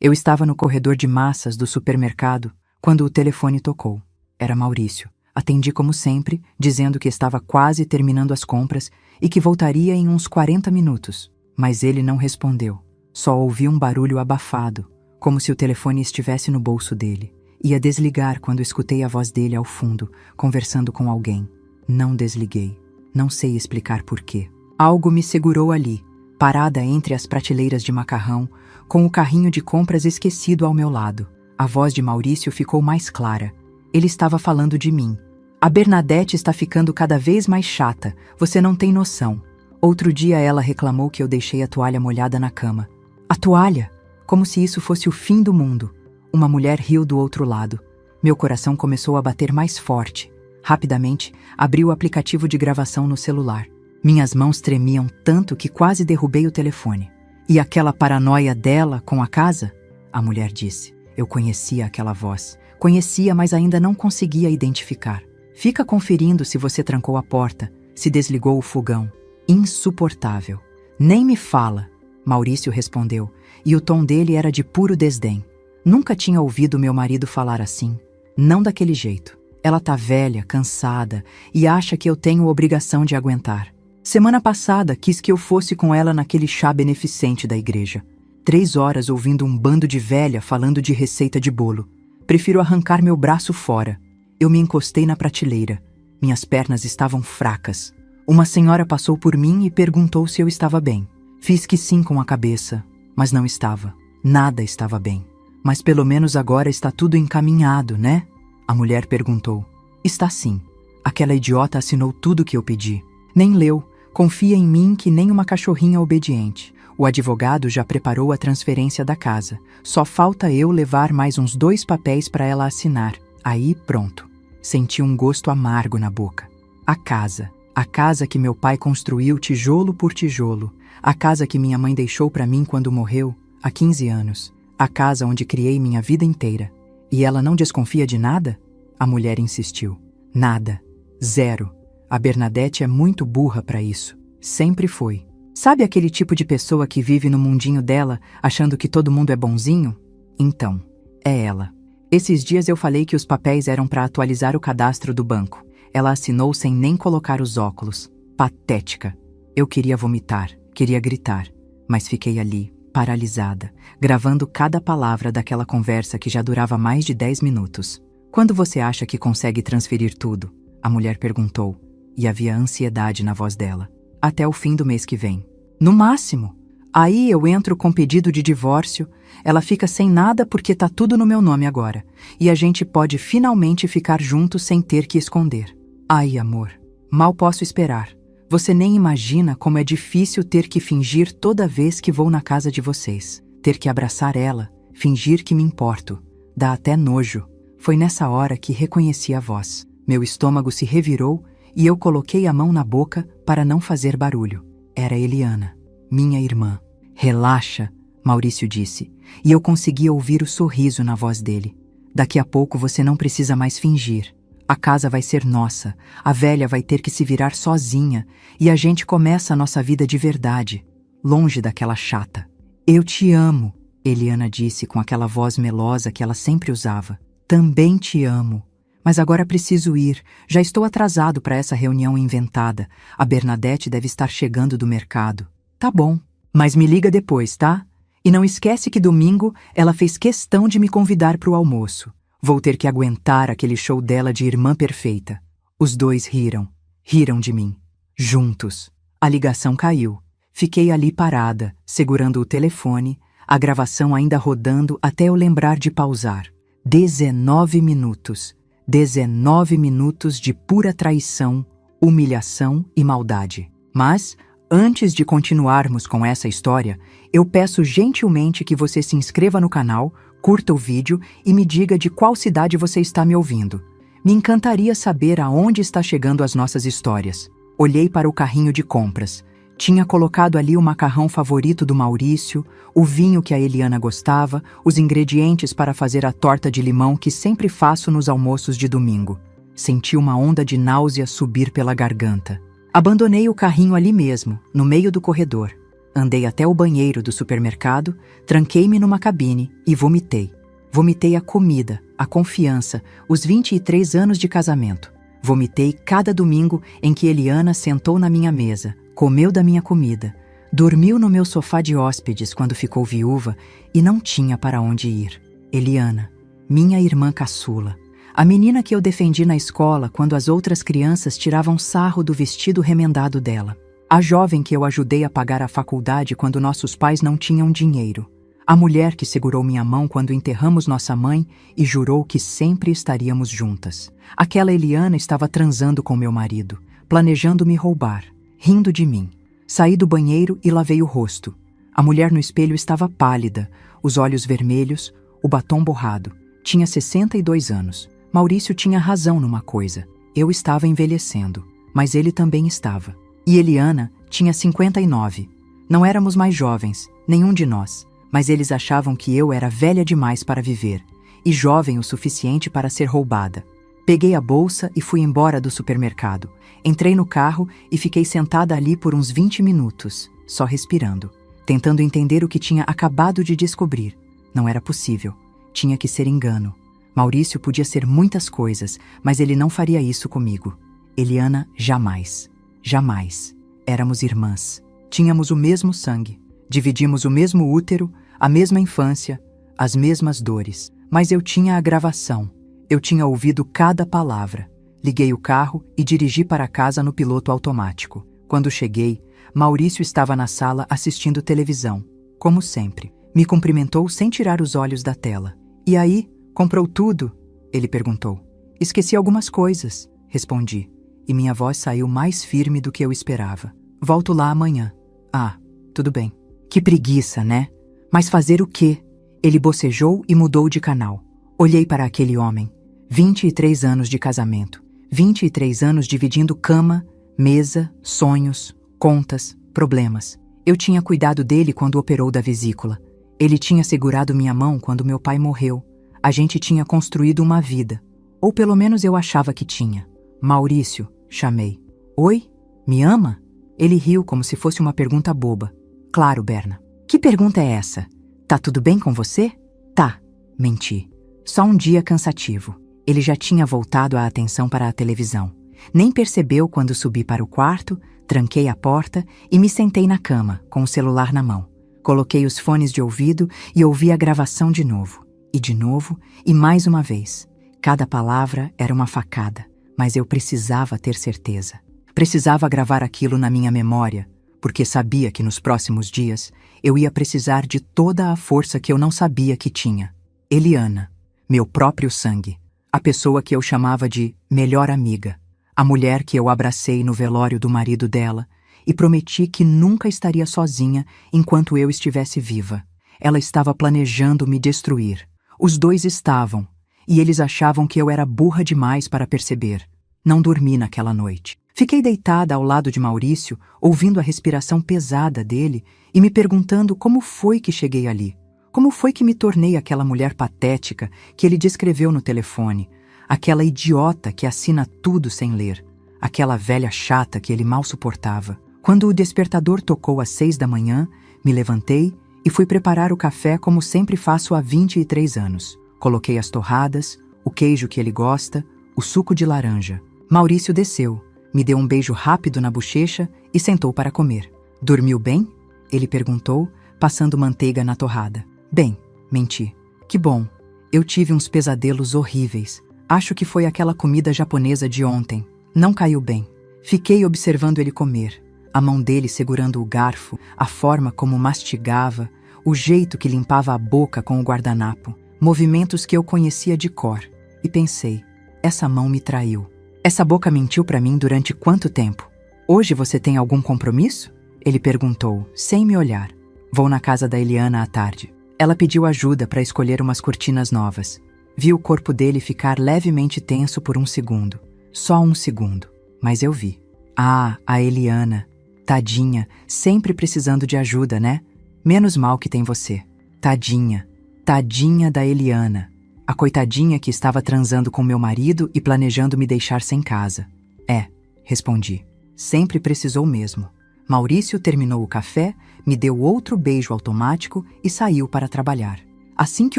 Eu estava no corredor de massas do supermercado quando o telefone tocou. Era Maurício. Atendi como sempre, dizendo que estava quase terminando as compras e que voltaria em uns 40 minutos. Mas ele não respondeu. Só ouvi um barulho abafado, como se o telefone estivesse no bolso dele. Ia desligar quando escutei a voz dele ao fundo, conversando com alguém. Não desliguei. Não sei explicar porquê. Algo me segurou ali, parada entre as prateleiras de macarrão, com o carrinho de compras esquecido ao meu lado. A voz de Maurício ficou mais clara. Ele estava falando de mim. A Bernadette está ficando cada vez mais chata, você não tem noção. Outro dia ela reclamou que eu deixei a toalha molhada na cama. A toalha? Como se isso fosse o fim do mundo. Uma mulher riu do outro lado. Meu coração começou a bater mais forte. Rapidamente, abri o aplicativo de gravação no celular. Minhas mãos tremiam tanto que quase derrubei o telefone. E aquela paranoia dela com a casa? A mulher disse. Eu conhecia aquela voz. Conhecia, mas ainda não conseguia identificar. Fica conferindo se você trancou a porta, se desligou o fogão. Insuportável. Nem me fala, Maurício respondeu, e o tom dele era de puro desdém. Nunca tinha ouvido meu marido falar assim. Não daquele jeito. Ela tá velha, cansada, e acha que eu tenho obrigação de aguentar. Semana passada quis que eu fosse com ela naquele chá beneficente da igreja. 3 horas ouvindo um bando de velha falando de receita de bolo. Prefiro arrancar meu braço fora. Eu me encostei na prateleira. Minhas pernas estavam fracas. Uma senhora passou por mim e perguntou se eu estava bem. Fiz que sim com a cabeça, mas não estava. Nada estava bem. Mas pelo menos agora está tudo encaminhado, né? A mulher perguntou. Está sim. Aquela idiota assinou tudo que eu pedi. Nem leu. Confia em mim que nem uma cachorrinha obediente. O advogado já preparou a transferência da casa. Só falta eu levar mais uns 2 papéis para ela assinar. Aí, pronto. Senti um gosto amargo na boca. A casa que meu pai construiu tijolo por tijolo. A casa que minha mãe deixou para mim quando morreu, há 15 anos. A casa onde criei minha vida inteira. E ela não desconfia de nada? A mulher insistiu. Nada. Zero. A Bernadette é muito burra para isso. Sempre foi. Sabe aquele tipo de pessoa que vive no mundinho dela, achando que todo mundo é bonzinho? Então, é ela. Esses dias eu falei que os papéis eram para atualizar o cadastro do banco. Ela assinou sem nem colocar os óculos. Patética. Eu queria vomitar, queria gritar, mas fiquei ali, paralisada, gravando cada palavra daquela conversa que já durava mais de 10 minutos. Quando você acha que consegue transferir tudo? A mulher perguntou, e havia ansiedade na voz dela. Até o fim do mês que vem. No máximo. Aí eu entro com pedido de divórcio, ela fica sem nada porque tá tudo no meu nome agora. E a gente pode finalmente ficar juntos sem ter que esconder. Ai, amor, mal posso esperar. Você nem imagina como é difícil ter que fingir toda vez que vou na casa de vocês. Ter que abraçar ela, fingir que me importo. Dá até nojo. Foi nessa hora que reconheci a voz. Meu estômago se revirou e eu coloquei a mão na boca para não fazer barulho. Era Eliana, minha irmã. Relaxa, Maurício disse, e eu consegui ouvir o sorriso na voz dele. Daqui a pouco você não precisa mais fingir. A casa vai ser nossa, a velha vai ter que se virar sozinha e a gente começa a nossa vida de verdade, longe daquela chata. Eu te amo, Eliana disse com aquela voz melosa que ela sempre usava. Também te amo. Mas agora preciso ir. Já estou atrasado para essa reunião inventada. A Bernadette deve estar chegando do mercado. Tá bom, mas me liga depois, tá? E não esquece que domingo ela fez questão de me convidar para o almoço. Vou ter que aguentar aquele show dela de irmã perfeita. Os dois riram. Riram de mim. Juntos. A ligação caiu. Fiquei ali parada, segurando o telefone, a gravação ainda rodando até eu lembrar de pausar. 19 minutos. 19 minutos de pura traição, humilhação e maldade. Mas, antes de continuarmos com essa história, eu peço gentilmente que você se inscreva no canal, curta o vídeo e me diga de qual cidade você está me ouvindo. Me encantaria saber aonde está chegando as nossas histórias. Olhei para o carrinho de compras. Tinha colocado ali o macarrão favorito do Maurício, o vinho que a Eliana gostava, os ingredientes para fazer a torta de limão que sempre faço nos almoços de domingo. Senti uma onda de náusea subir pela garganta. Abandonei o carrinho ali mesmo, no meio do corredor. Andei até o banheiro do supermercado, tranquei-me numa cabine e vomitei. Vomitei a comida, a confiança, os 23 anos de casamento. Vomitei cada domingo em que Eliana sentou na minha mesa, comeu da minha comida, dormiu no meu sofá de hóspedes quando ficou viúva e não tinha para onde ir. Eliana, minha irmã caçula, a menina que eu defendi na escola quando as outras crianças tiravam sarro do vestido remendado dela. A jovem que eu ajudei a pagar a faculdade quando nossos pais não tinham dinheiro. A mulher que segurou minha mão quando enterramos nossa mãe e jurou que sempre estaríamos juntas. Aquela Eliana estava transando com meu marido, planejando me roubar, rindo de mim. Saí do banheiro e lavei o rosto. A mulher no espelho estava pálida, os olhos vermelhos, o batom borrado. Tinha 62 anos. Maurício tinha razão numa coisa. Eu estava envelhecendo, mas ele também estava. E Eliana tinha 59. Não éramos mais jovens, nenhum de nós. Mas eles achavam que eu era velha demais para viver e jovem o suficiente para ser roubada. Peguei a bolsa e fui embora do supermercado. Entrei no carro e fiquei sentada ali por uns 20 minutos, só respirando, tentando entender o que tinha acabado de descobrir. Não era possível. Tinha que ser engano. Maurício podia ser muitas coisas, mas ele não faria isso comigo. Eliana, jamais. Jamais. Éramos irmãs. Tínhamos o mesmo sangue. Dividimos o mesmo útero, a mesma infância, as mesmas dores. Mas eu tinha a gravação. Eu tinha ouvido cada palavra. Liguei o carro e dirigi para casa no piloto automático. Quando cheguei, Maurício estava na sala assistindo televisão. Como sempre. Me cumprimentou sem tirar os olhos da tela. E aí, comprou tudo? Ele perguntou. Esqueci algumas coisas, respondi. E minha voz saiu mais firme do que eu esperava. Volto lá amanhã. Ah, tudo bem. Que preguiça, né? Mas fazer o quê? Ele bocejou e mudou de canal. Olhei para aquele homem. 23 anos de casamento. 23 anos dividindo cama, mesa, sonhos, contas, problemas. Eu tinha cuidado dele quando operou da vesícula. Ele tinha segurado minha mão quando meu pai morreu. A gente tinha construído uma vida. Ou pelo menos eu achava que tinha. Maurício, chamei. Oi? Me ama? Ele riu como se fosse uma pergunta boba. Claro, Berna. Que pergunta é essa? Tá tudo bem com você? Tá. Menti. Só um dia cansativo. Ele já tinha voltado a atenção para a televisão. Nem percebeu quando subi para o quarto, tranquei a porta e me sentei na cama, com o celular na mão. Coloquei os fones de ouvido e ouvi a gravação de novo. E de novo, e mais uma vez. Cada palavra era uma facada, mas eu precisava ter certeza. Precisava gravar aquilo na minha memória, porque sabia que nos próximos dias eu ia precisar de toda a força que eu não sabia que tinha. Eliana, meu próprio sangue, a pessoa que eu chamava de melhor amiga, a mulher que eu abracei no velório do marido dela e prometi que nunca estaria sozinha enquanto eu estivesse viva. Ela estava planejando me destruir. Os dois estavam, e eles achavam que eu era burra demais para perceber. Não dormi naquela noite. Fiquei deitada ao lado de Maurício, ouvindo a respiração pesada dele e me perguntando como foi que cheguei ali. Como foi que me tornei aquela mulher patética que ele descreveu no telefone, aquela idiota que assina tudo sem ler, aquela velha chata que ele mal suportava. Quando o despertador tocou às 6 da manhã, me levantei e fui preparar o café como sempre faço há 23 anos. Coloquei as torradas, o queijo que ele gosta, o suco de laranja. Maurício desceu. Me deu um beijo rápido na bochecha e sentou para comer. Dormiu bem? Ele perguntou, passando manteiga na torrada. Bem, menti. Que bom. Eu tive uns pesadelos horríveis. Acho que foi aquela comida japonesa de ontem. Não caiu bem. Fiquei observando ele comer. A mão dele segurando o garfo, a forma como mastigava, o jeito que limpava a boca com o guardanapo. Movimentos que eu conhecia de cor. E pensei, essa mão me traiu. Essa boca mentiu para mim durante quanto tempo? Hoje você tem algum compromisso? Ele perguntou, sem me olhar. Vou na casa da Eliana à tarde. Ela pediu ajuda para escolher umas cortinas novas. Vi o corpo dele ficar levemente tenso por um segundo. Só um segundo. Mas eu vi. Ah, a Eliana. Tadinha, sempre precisando de ajuda, né? Menos mal que tem você. Tadinha. Tadinha da Eliana. A coitadinha que estava transando com meu marido e planejando me deixar sem casa. É, respondi. Sempre precisou mesmo. Maurício terminou o café, me deu outro beijo automático e saiu para trabalhar. Assim que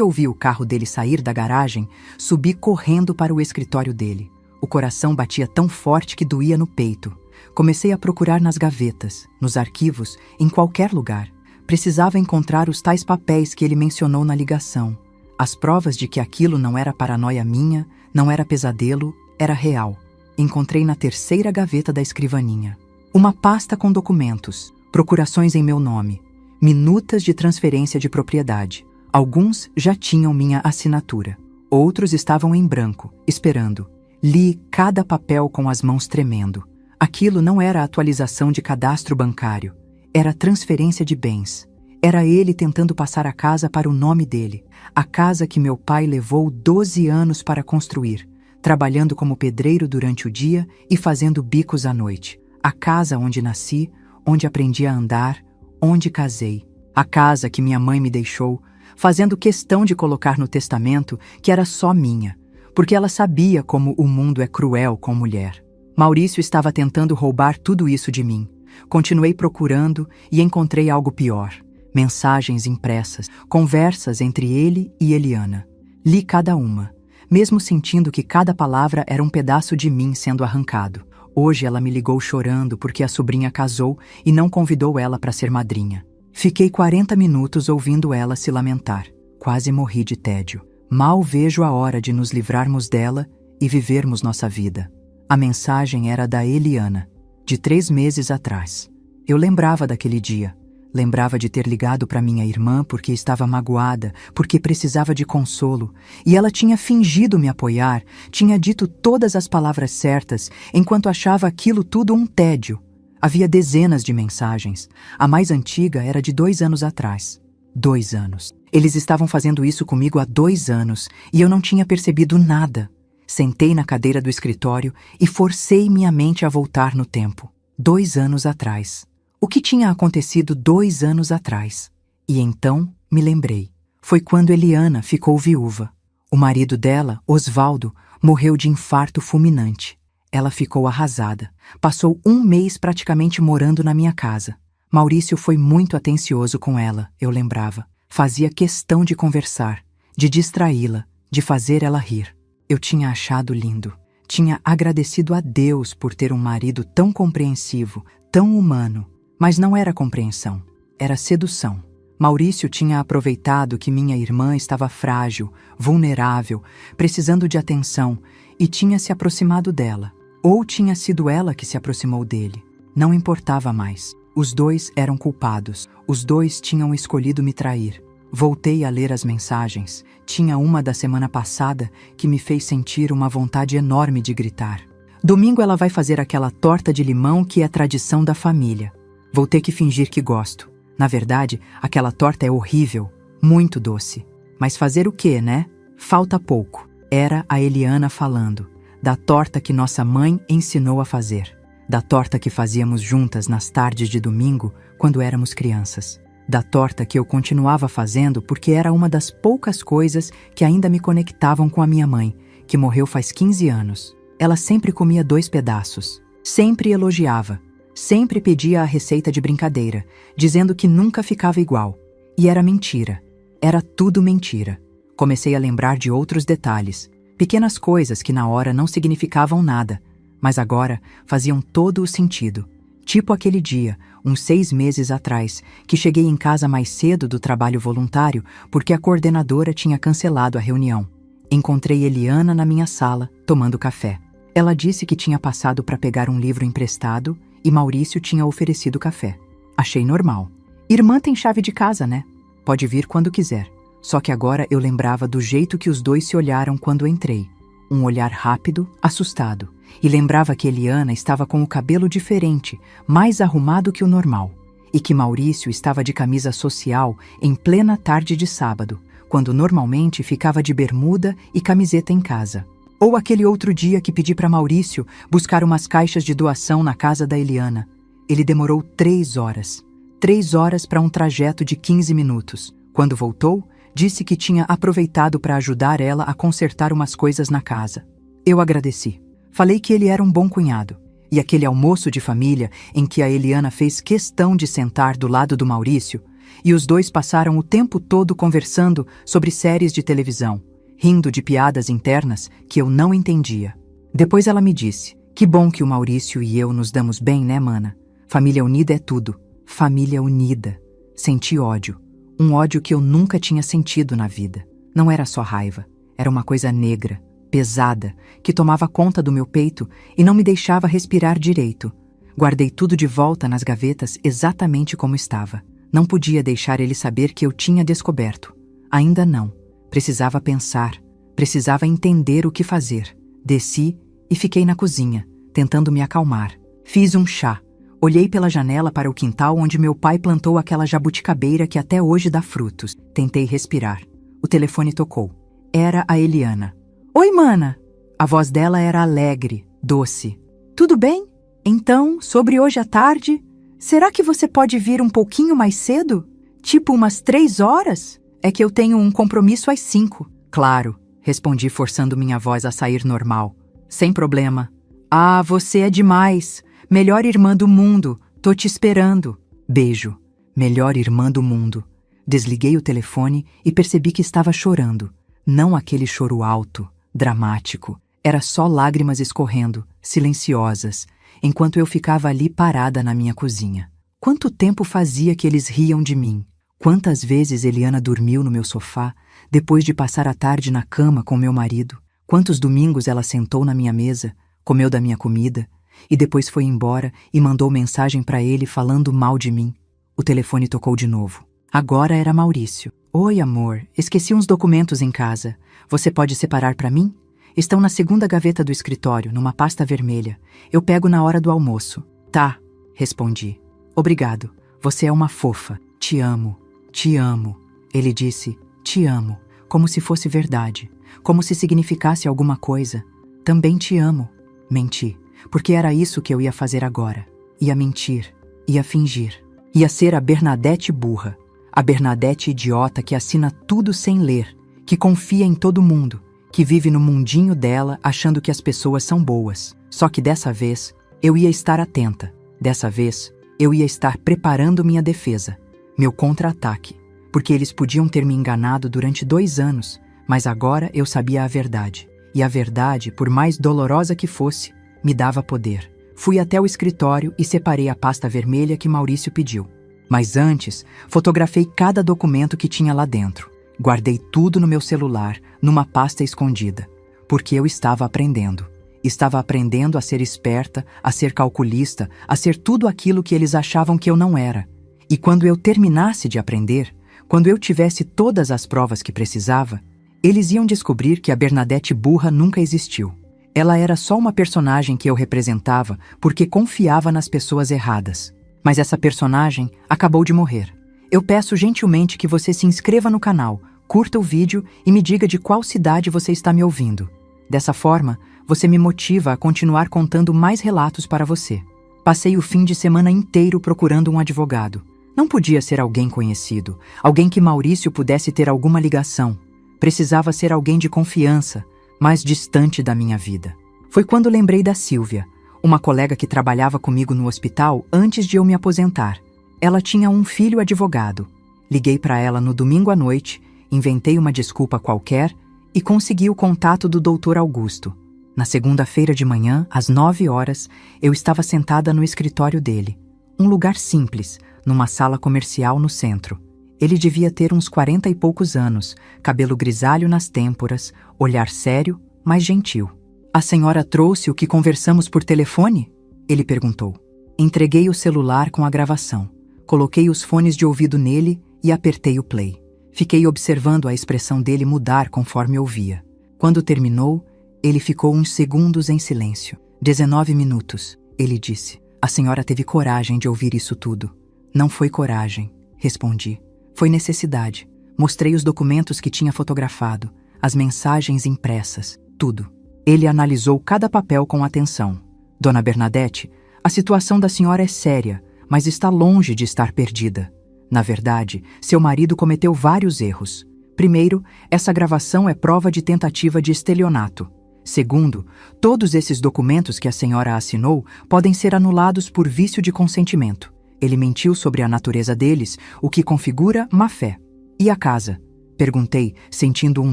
ouvi o carro dele sair da garagem, subi correndo para o escritório dele. O coração batia tão forte que doía no peito. Comecei a procurar nas gavetas, nos arquivos, em qualquer lugar. Precisava encontrar os tais papéis que ele mencionou na ligação. As provas de que aquilo não era paranoia minha, não era pesadelo, era real. Encontrei na terceira gaveta da escrivaninha. Uma pasta com documentos, procurações em meu nome, minutas de transferência de propriedade. Alguns já tinham minha assinatura. Outros estavam em branco, esperando. Li cada papel com as mãos tremendo. Aquilo não era atualização de cadastro bancário. Era transferência de bens. Era ele tentando passar a casa para o nome dele. A casa que meu pai levou 12 anos para construir, trabalhando como pedreiro durante o dia e fazendo bicos à noite. A casa onde nasci, onde aprendi a andar, onde casei. A casa que minha mãe me deixou, fazendo questão de colocar no testamento que era só minha, porque ela sabia como o mundo é cruel com mulher. Maurício estava tentando roubar tudo isso de mim. Continuei procurando e encontrei algo pior. Mensagens impressas, conversas entre ele e Eliana. Li cada uma, mesmo sentindo que cada palavra era um pedaço de mim sendo arrancado. Hoje ela me ligou chorando porque a sobrinha casou e não convidou ela para ser madrinha. Fiquei 40 minutos ouvindo ela se lamentar. Quase morri de tédio. Mal vejo a hora de nos livrarmos dela e vivermos nossa vida. A mensagem era da Eliana, de 3 meses atrás. Eu lembrava daquele dia. Lembrava de ter ligado para minha irmã porque estava magoada, porque precisava de consolo, e ela tinha fingido me apoiar, tinha dito todas as palavras certas, enquanto achava aquilo tudo um tédio. Havia dezenas de mensagens. A mais antiga era de 2 anos atrás. 2 anos. Eles estavam fazendo isso comigo há 2 anos, e eu não tinha percebido nada. Sentei na cadeira do escritório e forcei minha mente a voltar no tempo. 2 anos atrás. O que tinha acontecido 2 anos atrás? E então me lembrei. Foi quando Eliana ficou viúva. O marido dela, Osvaldo, morreu de infarto fulminante. Ela ficou arrasada. Passou 1 mês praticamente morando na minha casa. Maurício foi muito atencioso com ela, eu lembrava. Fazia questão de conversar, de distraí-la, de fazer ela rir. Eu tinha achado lindo. Tinha agradecido a Deus por ter um marido tão compreensivo, tão humano. Mas não era compreensão, era sedução. Maurício tinha aproveitado que minha irmã estava frágil, vulnerável, precisando de atenção, e tinha se aproximado dela. Ou tinha sido ela que se aproximou dele. Não importava mais. Os dois eram culpados. Os dois tinham escolhido me trair. Voltei a ler as mensagens. Tinha uma da semana passada que me fez sentir uma vontade enorme de gritar. Domingo ela vai fazer aquela torta de limão que é tradição da família. Vou ter que fingir que gosto. Na verdade, aquela torta é horrível, muito doce. Mas fazer o quê, né? Falta pouco. Era a Eliana falando, da torta que nossa mãe ensinou a fazer. Da torta que fazíamos juntas nas tardes de domingo, quando éramos crianças. Da torta que eu continuava fazendo porque era uma das poucas coisas que ainda me conectavam com a minha mãe, que morreu faz 15 anos. Ela sempre comia 2 pedaços. Sempre elogiava. Sempre pedia a receita de brincadeira, dizendo que nunca ficava igual. E era mentira. Era tudo mentira. Comecei a lembrar de outros detalhes, pequenas coisas que na hora não significavam nada, mas agora faziam todo o sentido. Tipo aquele dia, uns 6 meses atrás, que cheguei em casa mais cedo do trabalho voluntário porque a coordenadora tinha cancelado a reunião. Encontrei Eliana na minha sala, tomando café. Ela disse que tinha passado para pegar um livro emprestado e Maurício tinha oferecido café. Achei normal. Irmã tem chave de casa, né? Pode vir quando quiser. Só que agora eu lembrava do jeito que os dois se olharam quando entrei. Um olhar rápido, assustado. E lembrava que Eliana estava com o cabelo diferente, mais arrumado que o normal. E que Maurício estava de camisa social em plena tarde de sábado, quando normalmente ficava de bermuda e camiseta em casa. Ou aquele outro dia que pedi para Maurício buscar umas caixas de doação na casa da Eliana. Ele demorou 3 horas. 3 horas para um trajeto de 15 minutos. Quando voltou, disse que tinha aproveitado para ajudar ela a consertar umas coisas na casa. Eu agradeci. Falei que ele era um bom cunhado. E aquele almoço de família em que a Eliana fez questão de sentar do lado do Maurício, e os dois passaram o tempo todo conversando sobre séries de televisão, rindo de piadas internas que eu não entendia. Depois ela me disse: "Que bom que o Maurício e eu nos damos bem, né, mana? Família unida é tudo. Família unida." Senti ódio. Um ódio que eu nunca tinha sentido na vida. Não era só raiva. Era uma coisa negra, pesada, que tomava conta do meu peito e não me deixava respirar direito. Guardei tudo de volta nas gavetas exatamente como estava. Não podia deixar ele saber que eu tinha descoberto. Ainda não. Precisava pensar. Precisava entender o que fazer. Desci e fiquei na cozinha, tentando me acalmar. Fiz um chá. Olhei pela janela para o quintal onde meu pai plantou aquela jabuticabeira que até hoje dá frutos. Tentei respirar. O telefone tocou. Era a Eliana. "Oi, mana!" A voz dela era alegre, doce. "Tudo bem? Então, sobre hoje à tarde, será que você pode vir um pouquinho mais cedo? Tipo umas 3 horas? É que eu tenho um compromisso às 5. "Claro", respondi forçando minha voz a sair normal. "Sem problema." "Ah, você é demais! Melhor irmã do mundo, tô te esperando." Beijo. Melhor irmã do mundo. Desliguei o telefone e percebi que estava chorando. Não aquele choro alto, dramático. Era só lágrimas escorrendo, silenciosas, enquanto eu ficava ali parada na minha cozinha. Quanto tempo fazia que eles riam de mim? Quantas vezes Eliana dormiu no meu sofá, depois de passar a tarde na cama com meu marido? Quantos domingos ela sentou na minha mesa, comeu da minha comida, e depois foi embora e mandou mensagem para ele falando mal de mim? O telefone tocou de novo. Agora era Maurício. "Oi, amor, esqueci uns documentos em casa. Você pode separar para mim? Estão na segunda gaveta do escritório, numa pasta vermelha. Eu pego na hora do almoço." "Tá", respondi. "Obrigado. Você é uma fofa. Te amo. Te amo." Ele disse "te amo", como se fosse verdade, como se significasse alguma coisa. "Também te amo." Menti, porque era isso que eu ia fazer agora. Ia mentir, ia fingir. Ia ser a Bernadette burra. A Bernadette idiota que assina tudo sem ler, que confia em todo mundo, que vive no mundinho dela achando que as pessoas são boas. Só que dessa vez, eu ia estar atenta. Dessa vez, eu ia estar preparando minha defesa, meu contra-ataque, porque eles podiam ter me enganado durante 2 anos, mas agora eu sabia a verdade. E a verdade, por mais dolorosa que fosse, me dava poder. Fui até o escritório e separei a pasta vermelha que Maurício pediu. Mas antes, fotografei cada documento que tinha lá dentro. Guardei tudo no meu celular, numa pasta escondida. Porque eu estava aprendendo. Estava aprendendo a ser esperta, a ser calculista, a ser tudo aquilo que eles achavam que eu não era. E quando eu terminasse de aprender, quando eu tivesse todas as provas que precisava, eles iam descobrir que a Bernadette burra nunca existiu. Ela era só uma personagem que eu representava porque confiava nas pessoas erradas. Mas essa personagem acabou de morrer. Eu peço gentilmente que você se inscreva no canal, curta o vídeo e me diga de qual cidade você está me ouvindo. Dessa forma, você me motiva a continuar contando mais relatos para você. Passei o fim de semana inteiro procurando um advogado. Não podia ser alguém conhecido, alguém que Maurício pudesse ter alguma ligação. Precisava ser alguém de confiança, mais distante da minha vida. Foi quando lembrei da Silvia, uma colega que trabalhava comigo no hospital antes de eu me aposentar. Ela tinha um filho advogado. Liguei para ela no domingo à noite, inventei uma desculpa qualquer e consegui o contato do Dr. Augusto. Na segunda-feira de manhã, às 9 horas, eu estava sentada no escritório dele. Um lugar simples, numa sala comercial no centro. Ele devia ter uns 40 e poucos anos, cabelo grisalho nas têmporas, olhar sério, mas gentil. "A senhora trouxe o que conversamos por telefone?" ele perguntou. Entreguei o celular com a gravação. Coloquei os fones de ouvido nele e apertei o play. Fiquei observando a expressão dele mudar conforme ouvia. Quando terminou, ele ficou uns segundos em silêncio. 19 minutos, ele disse. "A senhora teve coragem de ouvir isso tudo." "Não foi coragem", respondi. "Foi necessidade." Mostrei os documentos que tinha fotografado, as mensagens impressas, tudo. Ele analisou cada papel com atenção. "Dona Bernadette, a situação da senhora é séria, mas está longe de estar perdida. Na verdade, seu marido cometeu vários erros. Primeiro, essa gravação é prova de tentativa de estelionato. Segundo, todos esses documentos que a senhora assinou podem ser anulados por vício de consentimento. Ele mentiu sobre a natureza deles, o que configura má-fé. E a casa? Perguntei, sentindo um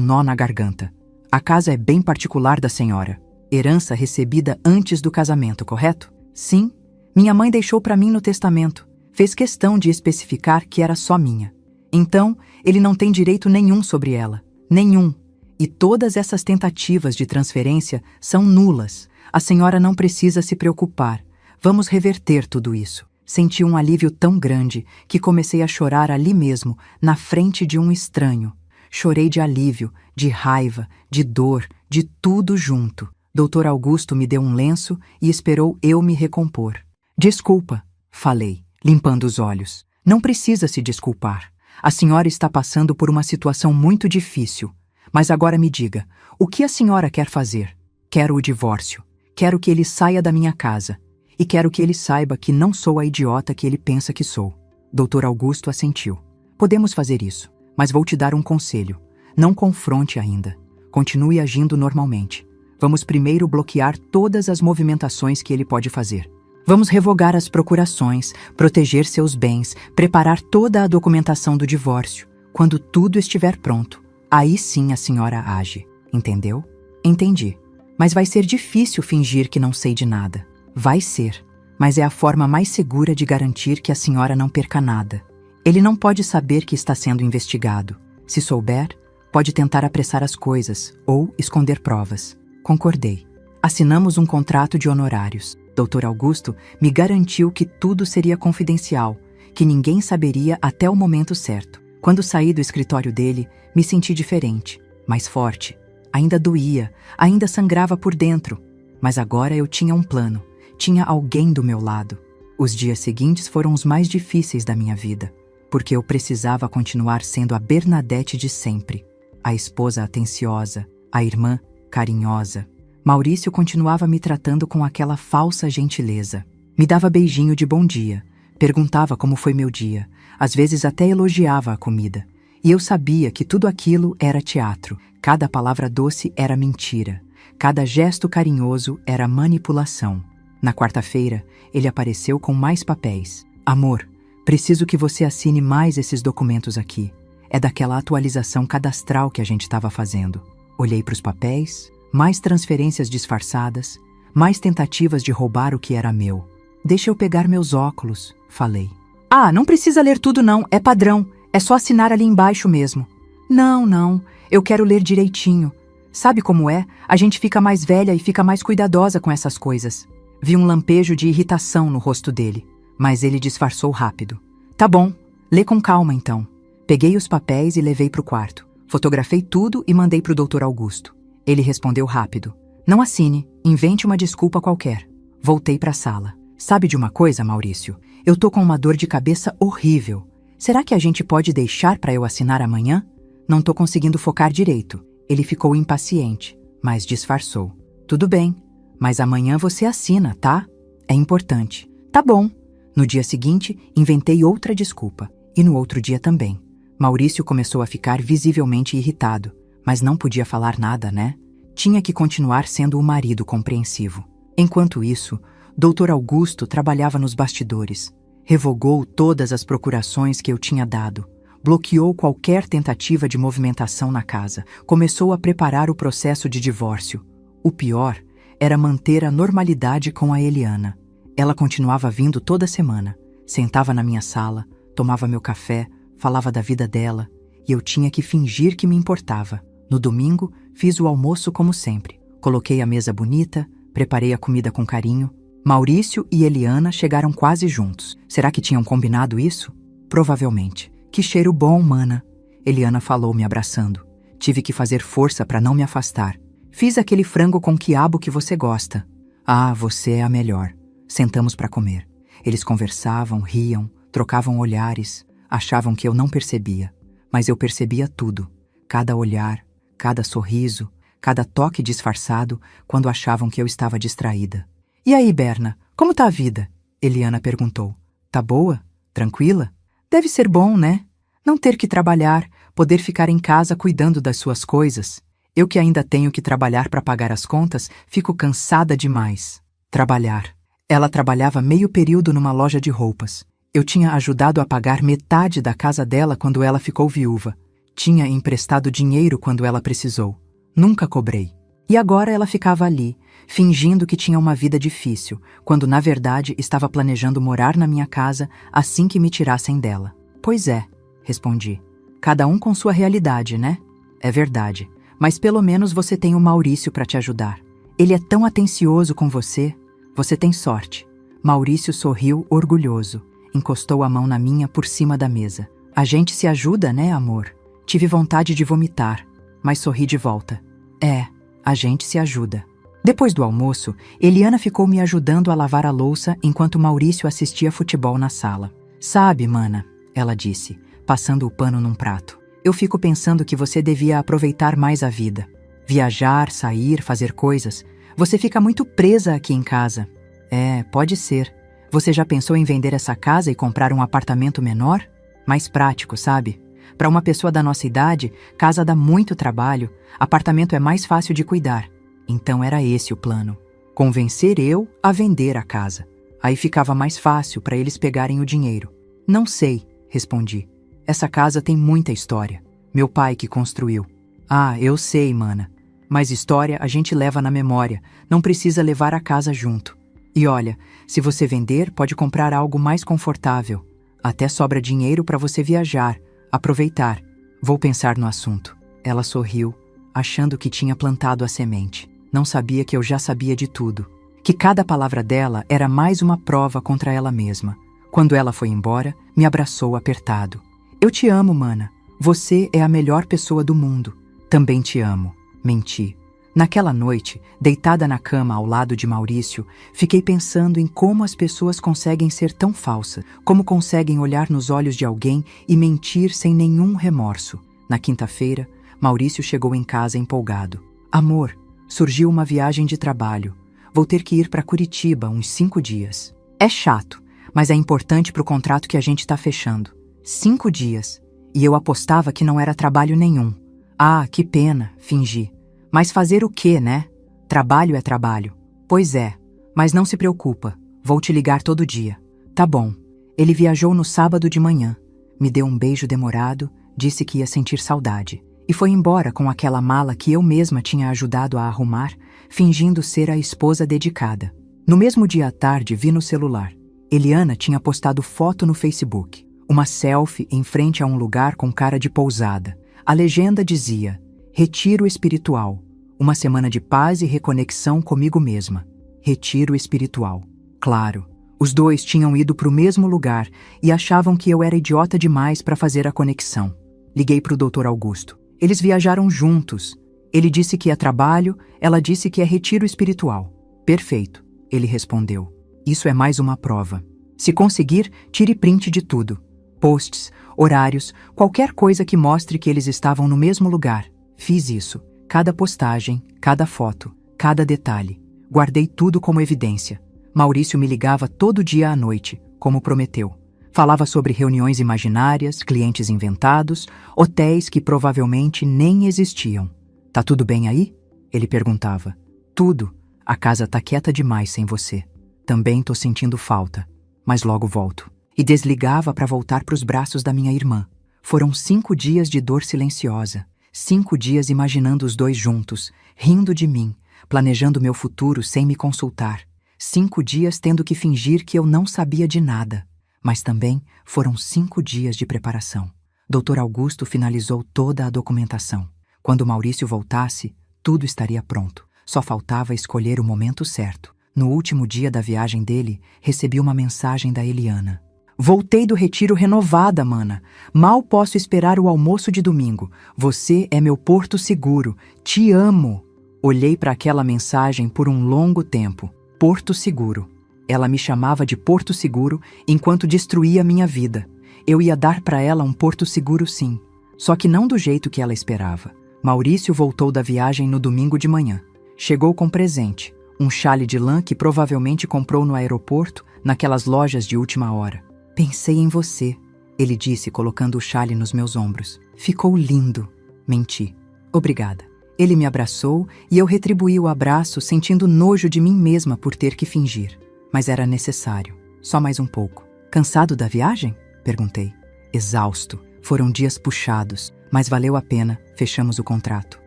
nó na garganta. A casa é bem particular da senhora. Herança recebida antes do casamento, correto? Sim. Minha mãe deixou para mim no testamento. Fez questão de especificar que era só minha. Então, ele não tem direito nenhum sobre ela. Nenhum. E todas essas tentativas de transferência são nulas. A senhora não precisa se preocupar. Vamos reverter tudo isso. Senti um alívio tão grande que comecei a chorar ali mesmo, na frente de um estranho. Chorei de alívio, de raiva, de dor, de tudo junto. Dr. Augusto me deu um lenço e esperou eu me recompor. Desculpa, falei, limpando os olhos. Não precisa se desculpar. A senhora está passando por uma situação muito difícil. Mas agora me diga, o que a senhora quer fazer? Quero o divórcio. Quero que ele saia da minha casa. E quero que ele saiba que não sou a idiota que ele pensa que sou. Dr. Augusto assentiu. Podemos fazer isso, mas vou te dar um conselho. Não confronte ainda. Continue agindo normalmente. Vamos primeiro bloquear todas as movimentações que ele pode fazer. Vamos revogar as procurações, proteger seus bens, preparar toda a documentação do divórcio. Quando tudo estiver pronto, aí sim a senhora age. Entendeu? Entendi. Mas vai ser difícil fingir que não sei de nada. Vai ser. Mas é a forma mais segura de garantir que a senhora não perca nada. Ele não pode saber que está sendo investigado. Se souber, pode tentar apressar as coisas ou esconder provas. Concordei. Assinamos um contrato de honorários. Dr. Augusto me garantiu que tudo seria confidencial, que ninguém saberia até o momento certo. Quando saí do escritório dele, me senti diferente, mais forte. Ainda doía, ainda sangrava por dentro. Mas agora eu tinha um plano, tinha alguém do meu lado. Os dias seguintes foram os mais difíceis da minha vida, porque eu precisava continuar sendo a Bernadette de sempre, a esposa atenciosa, a irmã carinhosa. Maurício continuava me tratando com aquela falsa gentileza. Me dava beijinho de bom dia, perguntava como foi meu dia, às vezes até elogiava a comida. E eu sabia que tudo aquilo era teatro, cada palavra doce era mentira, cada gesto carinhoso era manipulação. Na quarta-feira, ele apareceu com mais papéis. Amor, preciso que você assine mais esses documentos aqui. É daquela atualização cadastral que a gente estava fazendo. Olhei para os papéis, mais transferências disfarçadas, mais tentativas de roubar o que era meu. Deixa eu pegar meus óculos, falei. Ah, não precisa ler tudo não, é padrão, é só assinar ali embaixo mesmo. Não, eu quero ler direitinho. Sabe como é? A gente fica mais velha e fica mais cuidadosa com essas coisas. Vi um lampejo de irritação no rosto dele, mas ele disfarçou rápido. Tá bom, lê com calma então. Peguei os papéis e levei para o quarto. Fotografei tudo e mandei para o Dr. Augusto. Ele respondeu rápido. Não assine, invente uma desculpa qualquer. Voltei para a sala. Sabe de uma coisa, Maurício? Eu tô com uma dor de cabeça horrível. Será que a gente pode deixar para eu assinar amanhã? Não tô conseguindo focar direito. Ele ficou impaciente, mas disfarçou. Tudo bem, mas amanhã você assina, tá? É importante. Tá bom. No dia seguinte, inventei outra desculpa. E no outro dia também. Maurício começou a ficar visivelmente irritado. Mas não podia falar nada, né? Tinha que continuar sendo o marido compreensivo. Enquanto isso, Dr. Augusto trabalhava nos bastidores. Revogou todas as procurações que eu tinha dado. Bloqueou qualquer tentativa de movimentação na casa. Começou a preparar o processo de divórcio. O pior era manter a normalidade com a Eliana. Ela continuava vindo toda semana. Sentava na minha sala, tomava meu café, falava da vida dela, e eu tinha que fingir que me importava. No domingo, fiz o almoço como sempre. Coloquei a mesa bonita, preparei a comida com carinho. Maurício e Eliana chegaram quase juntos. Será que tinham combinado isso? Provavelmente. Que cheiro bom, mana. Eliana falou, me abraçando. Tive que fazer força para não me afastar. Fiz aquele frango com quiabo que você gosta. Ah, você é a melhor. Sentamos para comer. Eles conversavam, riam, trocavam olhares. Achavam que eu não percebia. Mas eu percebia tudo. Cada olhar, cada sorriso, cada toque disfarçado quando achavam que eu estava distraída. E aí, Berna, como tá a vida? Eliana perguntou. Tá boa? Tranquila? Deve ser bom, né? Não ter que trabalhar, poder ficar em casa cuidando das suas coisas. Eu que ainda tenho que trabalhar para pagar as contas, fico cansada demais. Trabalhar. Ela trabalhava meio período numa loja de roupas. Eu tinha ajudado a pagar metade da casa dela quando ela ficou viúva. Tinha emprestado dinheiro quando ela precisou. Nunca cobrei. E agora ela ficava ali, fingindo que tinha uma vida difícil, quando na verdade estava planejando morar na minha casa assim que me tirassem dela. Pois é, respondi. Cada um com sua realidade, né? É verdade. Mas pelo menos você tem o Maurício para te ajudar. Ele é tão atencioso com você. Você tem sorte. Maurício sorriu orgulhoso. Encostou a mão na minha por cima da mesa. A gente se ajuda, né, amor? Tive vontade de vomitar, mas sorri de volta. É, a gente se ajuda. Depois do almoço, Eliana ficou me ajudando a lavar a louça enquanto Maurício assistia futebol na sala. Sabe, mana, ela disse, passando o pano num prato. Eu fico pensando que você devia aproveitar mais a vida. Viajar, sair, fazer coisas. Você fica muito presa aqui em casa. É, pode ser. Você já pensou em vender essa casa e comprar um apartamento menor? Mais prático, sabe? Para uma pessoa da nossa idade, casa dá muito trabalho, apartamento é mais fácil de cuidar. Então era esse o plano. Convencer eu a vender a casa. Aí ficava mais fácil para eles pegarem o dinheiro. Não sei, respondi. Essa casa tem muita história. Meu pai que construiu. Ah, eu sei, mana. Mas história a gente leva na memória, não precisa levar a casa junto. E olha, se você vender, pode comprar algo mais confortável. Até sobra dinheiro para você viajar, aproveitar. Vou pensar no assunto. Ela sorriu, achando que tinha plantado a semente. Não sabia que eu já sabia de tudo. Que cada palavra dela era mais uma prova contra ela mesma. Quando ela foi embora, me abraçou apertado. Eu te amo, mana. Você é a melhor pessoa do mundo. Também te amo. Menti. Naquela noite, deitada na cama ao lado de Maurício, fiquei pensando em como as pessoas conseguem ser tão falsas, como conseguem olhar nos olhos de alguém e mentir sem nenhum remorso. Na quinta-feira, Maurício chegou em casa empolgado. Amor, surgiu uma viagem de trabalho. Vou ter que ir para Curitiba uns 5 dias. É chato, mas é importante para o contrato que a gente está fechando. 5 dias. E eu apostava que não era trabalho nenhum. Ah, que pena, fingi. Mas fazer o quê, né? Trabalho é trabalho. Pois é, mas não se preocupa. Vou te ligar todo dia. Tá bom. Ele viajou no sábado de manhã. Me deu um beijo demorado, disse que ia sentir saudade. E foi embora com aquela mala que eu mesma tinha ajudado a arrumar, fingindo ser a esposa dedicada. No mesmo dia à tarde, vi no celular. Eliana tinha postado foto no Facebook. Uma selfie em frente a um lugar com cara de pousada. A legenda dizia: Retiro espiritual. Uma semana de paz e reconexão comigo mesma. Retiro espiritual. Claro, os dois tinham ido para o mesmo lugar e achavam que eu era idiota demais para fazer a conexão. Liguei para o Dr. Augusto. Eles viajaram juntos. Ele disse que é trabalho, ela disse que é retiro espiritual. Perfeito, ele respondeu. Isso é mais uma prova. Se conseguir, tire print de tudo. Posts, horários, qualquer coisa que mostre que eles estavam no mesmo lugar. Fiz isso. Cada postagem, cada foto, cada detalhe. Guardei tudo como evidência. Maurício me ligava todo dia à noite, como prometeu. Falava sobre reuniões imaginárias, clientes inventados, hotéis que provavelmente nem existiam. Tá tudo bem aí? Ele perguntava. Tudo. A casa tá quieta demais sem você. Também tô sentindo falta, mas logo volto. E desligava para voltar para os braços da minha irmã. Foram 5 dias de dor silenciosa. 5 dias imaginando os dois juntos, rindo de mim, planejando meu futuro sem me consultar. 5 dias tendo que fingir que eu não sabia de nada. Mas também foram 5 dias de preparação. Dr. Augusto finalizou toda a documentação. Quando Maurício voltasse, tudo estaria pronto. Só faltava escolher o momento certo. No último dia da viagem dele, recebi uma mensagem da Eliana. Voltei do retiro renovada, mana. Mal posso esperar o almoço de domingo. Você é meu porto seguro. Te amo. Olhei para aquela mensagem por um longo tempo. Porto seguro. Ela me chamava de Porto Seguro enquanto destruía minha vida. Eu ia dar para ela um porto seguro sim. Só que não do jeito que ela esperava. Maurício voltou da viagem no domingo de manhã. Chegou com presente. Um chale de lã que provavelmente comprou no aeroporto, naquelas lojas de última hora. Pensei em você, ele disse colocando o chale nos meus ombros. Ficou lindo. Menti. Obrigada. Ele me abraçou e eu retribuí o abraço, sentindo nojo de mim mesma por ter que fingir. Mas era necessário. Só mais um pouco. Cansado da viagem? Perguntei. Exausto. Foram dias puxados, mas valeu a pena. Fechamos o contrato.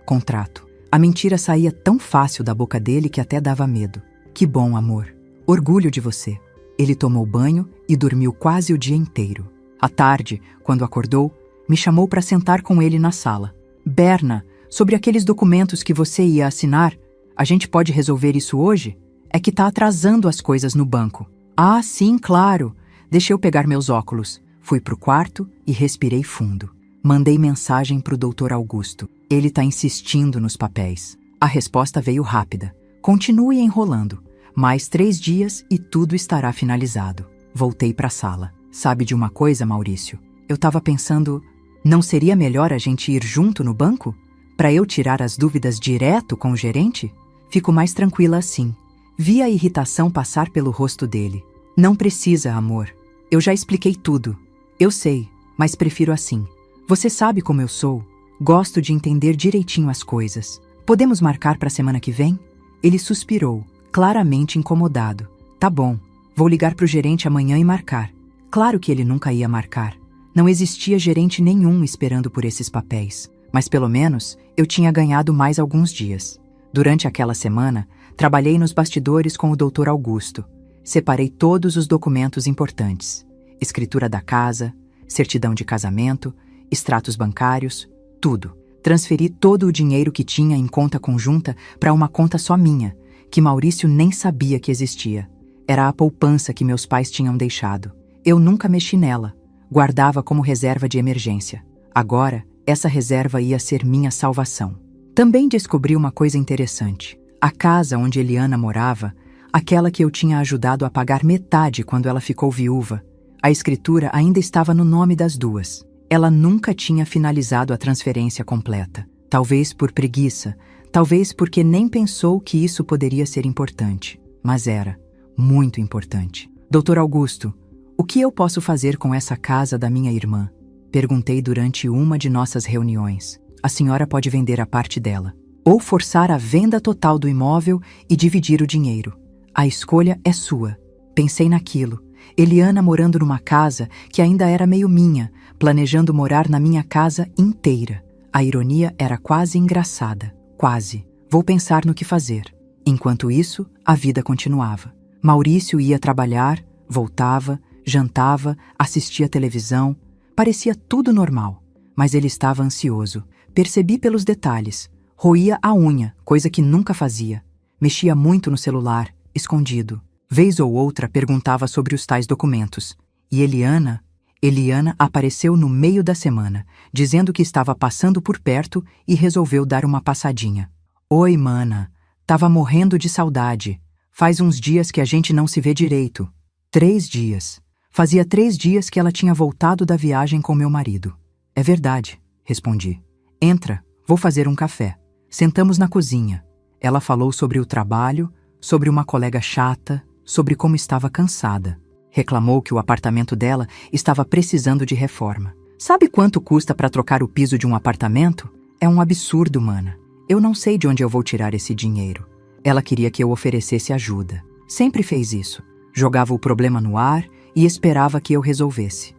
Contrato. A mentira saía tão fácil da boca dele que até dava medo. Que bom, amor. Orgulho de você. Ele tomou banho e dormiu quase o dia inteiro. À tarde, quando acordou, me chamou para sentar com ele na sala. Berna, sobre aqueles documentos que você ia assinar, a gente pode resolver isso hoje? É que tá atrasando as coisas no banco. Ah, sim, claro. Deixei eu pegar meus óculos. Fui pro quarto e respirei fundo. Mandei mensagem pro Dr. Augusto. Ele tá insistindo nos papéis. A resposta veio rápida. Continue enrolando. Mais 3 dias e tudo estará finalizado. Voltei pra sala. Sabe de uma coisa, Maurício? Eu tava pensando, não seria melhor a gente ir junto no banco? Para eu tirar as dúvidas direto com o gerente? Fico mais tranquila assim. Vi a irritação passar pelo rosto dele. Não precisa, amor. Eu já expliquei tudo. Eu sei, mas prefiro assim. Você sabe como eu sou. Gosto de entender direitinho as coisas. Podemos marcar para a semana que vem? Ele suspirou, claramente incomodado. Tá bom, vou ligar pro gerente amanhã e marcar. Claro que ele nunca ia marcar. Não existia gerente nenhum esperando por esses papéis. Mas pelo menos eu tinha ganhado mais alguns dias. Durante aquela semana, trabalhei nos bastidores com o Dr. Augusto. Separei todos os documentos importantes. Escritura da casa, certidão de casamento, extratos bancários, tudo. Transferi todo o dinheiro que tinha em conta conjunta para uma conta só minha, que Maurício nem sabia que existia. Era a poupança que meus pais tinham deixado. Eu nunca mexi nela. Guardava como reserva de emergência. Agora, essa reserva ia ser minha salvação. Também descobri uma coisa interessante. A casa onde Eliana morava, aquela que eu tinha ajudado a pagar metade quando ela ficou viúva, a escritura ainda estava no nome das duas. Ela nunca tinha finalizado a transferência completa. Talvez por preguiça, talvez porque nem pensou que isso poderia ser importante. Mas era muito importante. Dr. Augusto, o que eu posso fazer com essa casa da minha irmã? Perguntei durante uma de nossas reuniões. A senhora pode vender a parte dela, ou forçar a venda total do imóvel e dividir o dinheiro. A escolha é sua. Pensei naquilo. Eliana morando numa casa que ainda era meio minha, planejando morar na minha casa inteira. A ironia era quase engraçada. Quase. Vou pensar no que fazer. Enquanto isso, a vida continuava. Maurício ia trabalhar, voltava, jantava, assistia televisão. Parecia tudo normal, mas ele estava ansioso. Percebi pelos detalhes. Roía a unha, coisa que nunca fazia. Mexia muito no celular, escondido. Vez ou outra perguntava sobre os tais documentos. E Eliana apareceu no meio da semana, dizendo que estava passando por perto e resolveu dar uma passadinha. Oi, mana. Tava morrendo de saudade. Faz uns dias que a gente não se vê direito. 3 dias. Fazia 3 dias que ela tinha voltado da viagem com meu marido. É verdade, respondi. Entra, vou fazer um café. Sentamos na cozinha. Ela falou sobre o trabalho, sobre uma colega chata, sobre como estava cansada. Reclamou que o apartamento dela estava precisando de reforma. Sabe quanto custa para trocar o piso de um apartamento? É um absurdo, mana. Eu não sei de onde eu vou tirar esse dinheiro. Ela queria que eu oferecesse ajuda. Sempre fez isso. Jogava o problema no ar e esperava que eu resolvesse.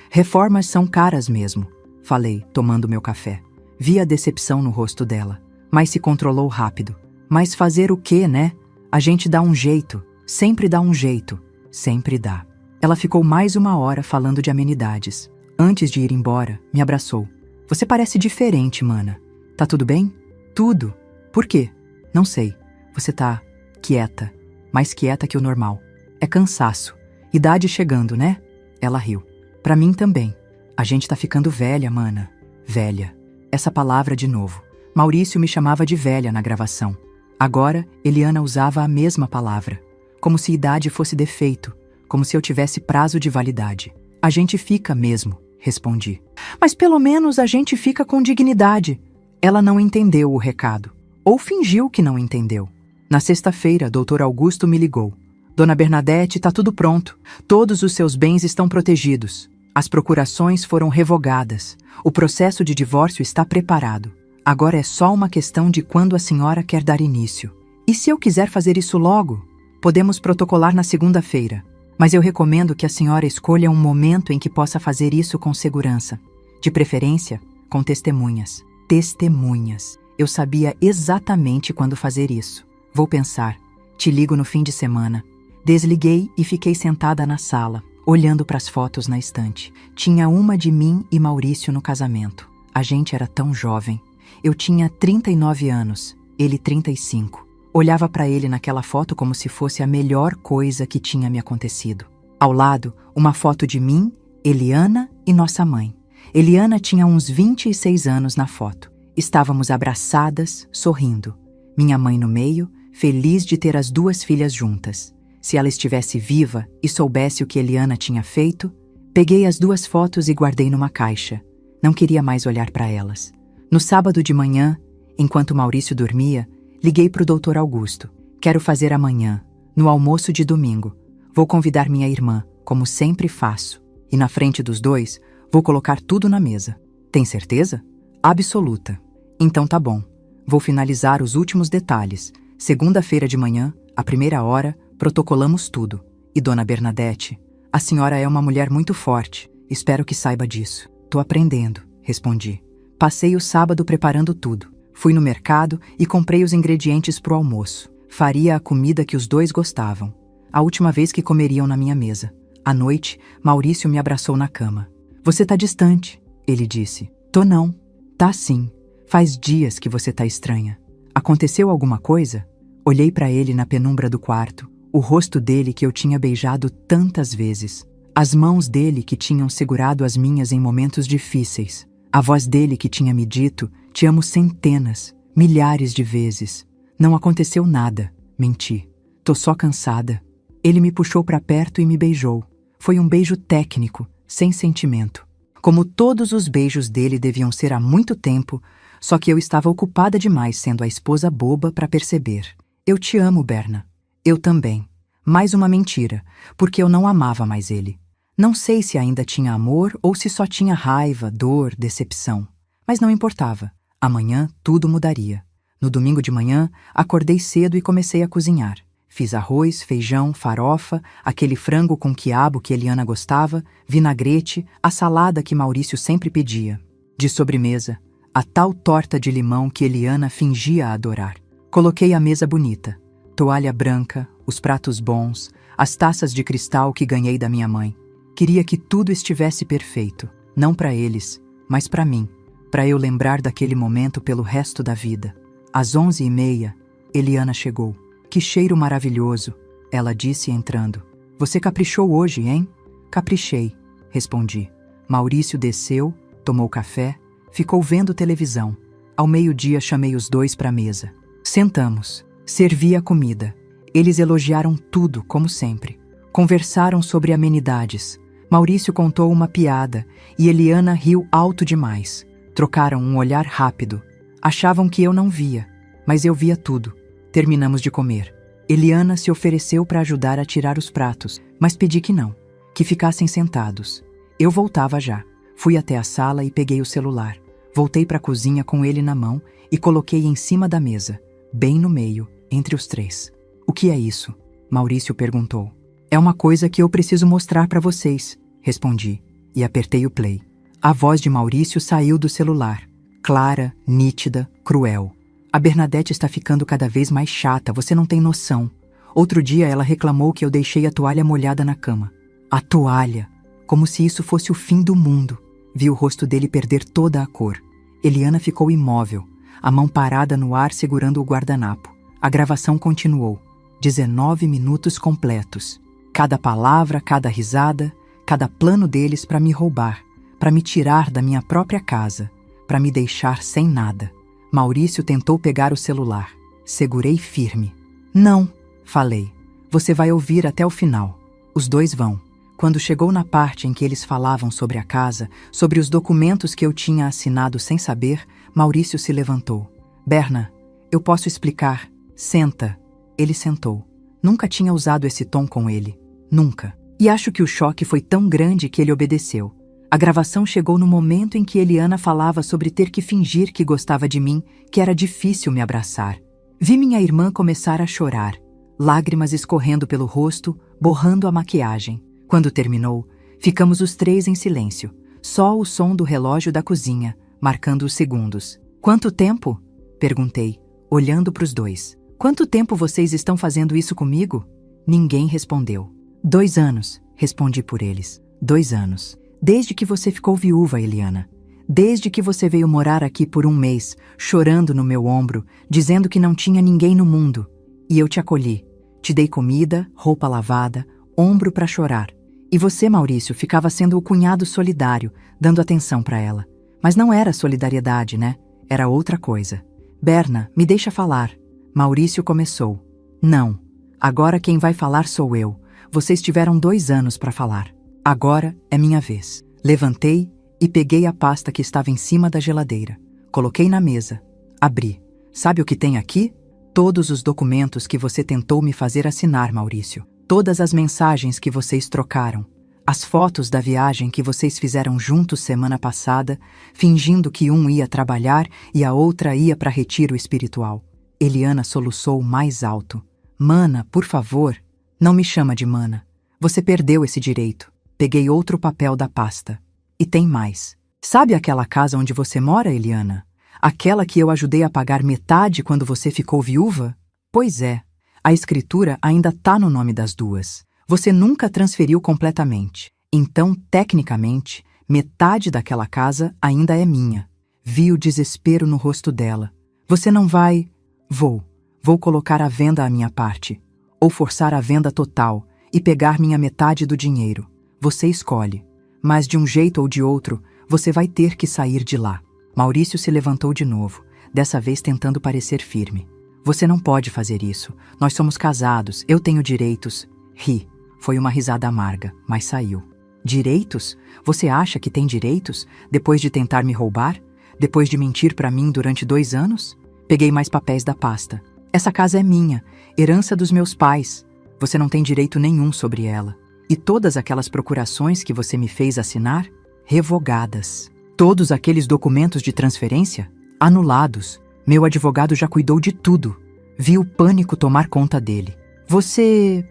Reformas são caras mesmo, falei, tomando meu café. Vi a decepção no rosto dela, mas se controlou rápido. Mas fazer o quê, né? A gente dá um jeito, sempre dá um jeito, sempre dá. Ela ficou mais 1 hora falando de amenidades. Antes de ir embora, me abraçou. Você parece diferente, mana. Tá tudo bem? Tudo. Por quê? Não sei. Você tá quieta, mais quieta que o normal. É cansaço. Idade chegando, né? Ela riu. Pra mim também. A gente tá ficando velha, mana. Velha. Essa palavra de novo. Maurício me chamava de velha na gravação. Agora, Eliana usava a mesma palavra. Como se idade fosse defeito. Como se eu tivesse prazo de validade. A gente fica mesmo, respondi. Mas pelo menos a gente fica com dignidade. Ela não entendeu o recado. Ou fingiu que não entendeu. Na sexta-feira, Dr. Augusto me ligou. Dona Bernadette, tá tudo pronto. Todos os seus bens estão protegidos. As procurações foram revogadas. O processo de divórcio está preparado. Agora é só uma questão de quando a senhora quer dar início. E se eu quiser fazer isso logo? Podemos protocolar na segunda-feira. Mas eu recomendo que a senhora escolha um momento em que possa fazer isso com segurança. De preferência, com testemunhas. Testemunhas. Eu sabia exatamente quando fazer isso. Vou pensar. Te ligo no fim de semana. Desliguei e fiquei sentada na sala, olhando para as fotos na estante. Tinha uma de mim e Maurício no casamento. A gente era tão jovem. Eu tinha 39 anos, ele 35. Olhava para ele naquela foto como se fosse a melhor coisa que tinha me acontecido. Ao lado, uma foto de mim, Eliana e nossa mãe. Eliana tinha uns 26 anos na foto. Estávamos abraçadas, sorrindo. Minha mãe no meio, feliz de ter as duas filhas juntas. Se ela estivesse viva e soubesse o que Eliana tinha feito, peguei as duas fotos e guardei numa caixa. Não queria mais olhar para elas. No sábado de manhã, enquanto Maurício dormia, liguei para o Dr. Augusto. Quero fazer amanhã, no almoço de domingo. Vou convidar minha irmã, como sempre faço. E na frente dos dois, vou colocar tudo na mesa. Tem certeza? Absoluta. Então tá bom. Vou finalizar os últimos detalhes. Segunda-feira de manhã, à primeira hora, protocolamos tudo. E Dona Bernadette, a senhora é uma mulher muito forte. Espero que saiba disso. Tô aprendendo, respondi. Passei o sábado preparando tudo. Fui no mercado e comprei os ingredientes pro almoço. Faria a comida que os dois gostavam. A última vez que comeriam na minha mesa. À noite, Maurício me abraçou na cama. Você tá distante, ele disse. Tô não. Tá sim. Faz dias que você tá estranha. Aconteceu alguma coisa? Olhei para ele na penumbra do quarto. O rosto dele que eu tinha beijado tantas vezes. As mãos dele que tinham segurado as minhas em momentos difíceis. A voz dele que tinha me dito, te amo centenas, milhares de vezes. Não aconteceu nada, menti. Tô só cansada. Ele me puxou para perto e me beijou. Foi um beijo técnico, sem sentimento. Como todos os beijos dele deviam ser há muito tempo, só que eu estava ocupada demais sendo a esposa boba para perceber. Eu te amo, Berna. Eu também. Mais uma mentira, porque eu não amava mais ele. Não sei se ainda tinha amor ou se só tinha raiva, dor, decepção. Mas não importava. Amanhã tudo mudaria. No domingo de manhã, acordei cedo e comecei a cozinhar. Fiz arroz, feijão, farofa, aquele frango com quiabo que Eliana gostava, vinagrete, a salada que Maurício sempre pedia. De sobremesa, a tal torta de limão que Eliana fingia adorar. Coloquei a mesa bonita. Toalha branca, os pratos bons, as taças de cristal que ganhei da minha mãe. Queria que tudo estivesse perfeito, não para eles, mas para mim, para eu lembrar daquele momento pelo resto da vida. Às 11h30, Eliana chegou. Que cheiro maravilhoso, ela disse entrando. Você caprichou hoje, hein? Caprichei, respondi. Maurício desceu, tomou café, ficou vendo televisão. Ao meio-dia chamei os dois para a mesa. Sentamos, servi a comida. Eles elogiaram tudo, como sempre. Conversaram sobre amenidades. Maurício contou uma piada e Eliana riu alto demais. Trocaram um olhar rápido. Achavam que eu não via, mas eu via tudo. Terminamos de comer. Eliana se ofereceu para ajudar a tirar os pratos, mas pedi que não, que ficassem sentados. Eu voltava já. Fui até a sala e peguei o celular. Voltei para a cozinha com ele na mão e coloquei em cima da mesa, bem no meio, entre os três. O que é isso? Maurício perguntou. É uma coisa que eu preciso mostrar para vocês, respondi, e apertei o play. A voz de Maurício saiu do celular, clara, nítida, cruel. A Bernadette está ficando cada vez mais chata, você não tem noção. Outro dia ela reclamou que eu deixei a toalha molhada na cama. A toalha! Como se isso fosse o fim do mundo. Vi o rosto dele perder toda a cor. Eliana ficou imóvel, a mão parada no ar segurando o guardanapo. A gravação continuou. 19 minutos completos. Cada palavra, cada risada, cada plano deles para me roubar, para me tirar da minha própria casa, para me deixar sem nada. Maurício tentou pegar o celular. Segurei firme. Não, falei. Você vai ouvir até o final. Os dois vão. Quando chegou na parte em que eles falavam sobre a casa, sobre os documentos que eu tinha assinado sem saber, Maurício se levantou. Berna, eu posso explicar. Senta. Ele sentou. Nunca tinha usado esse tom com ele. Nunca. E acho que o choque foi tão grande que ele obedeceu. A gravação chegou no momento em que Eliana falava sobre ter que fingir que gostava de mim, que era difícil me abraçar. Vi minha irmã começar a chorar, lágrimas escorrendo pelo rosto, borrando a maquiagem. Quando terminou, ficamos os três em silêncio, só o som do relógio da cozinha, marcando os segundos. Quanto tempo? Perguntei, olhando para os dois. Quanto tempo vocês estão fazendo isso comigo? Ninguém respondeu. 2 anos, respondi por eles. 2 anos. Desde que você ficou viúva, Eliana. Desde que você veio morar aqui por 1 mês, chorando no meu ombro, dizendo que não tinha ninguém no mundo. E eu te acolhi. Te dei comida, roupa lavada, ombro para chorar. E você, Maurício, ficava sendo o cunhado solidário, dando atenção para ela. Mas não era solidariedade, né? Era outra coisa. Berna, me deixa falar. Maurício começou. Não. Agora quem vai falar sou eu. Vocês tiveram 2 anos para falar. Agora é minha vez. Levantei e peguei a pasta que estava em cima da geladeira. Coloquei na mesa. Abri. Sabe o que tem aqui? Todos os documentos que você tentou me fazer assinar, Maurício. Todas as mensagens que vocês trocaram. As fotos da viagem que vocês fizeram juntos semana passada, fingindo que um ia trabalhar e a outra ia para retiro espiritual. Eliana soluçou mais alto. Mana, por favor, não me chama de Mana. Você perdeu esse direito. Peguei outro papel da pasta. E tem mais. Sabe aquela casa onde você mora, Eliana? Aquela que eu ajudei a pagar metade quando você ficou viúva? Pois é, a escritura ainda tá no nome das duas. Você nunca transferiu completamente. Então, tecnicamente, metade daquela casa ainda é minha. Vi o desespero no rosto dela. Você não vai... Vou colocar à venda a minha parte. Ou forçar a venda total e pegar minha metade do dinheiro. Você escolhe. Mas de um jeito ou de outro, você vai ter que sair de lá. Maurício se levantou de novo, dessa vez tentando parecer firme. Você não pode fazer isso. Nós somos casados, eu tenho direitos. Ri. Foi uma risada amarga, mas saiu. Direitos? Você acha que tem direitos? Depois de tentar me roubar? Depois de mentir para mim durante 2 anos? Peguei mais papéis da pasta. Essa casa é minha, herança dos meus pais. Você não tem direito nenhum sobre ela. E todas aquelas procurações que você me fez assinar? Revogadas. Todos aqueles documentos de transferência? Anulados. Meu advogado já cuidou de tudo. Vi o pânico tomar conta dele. Você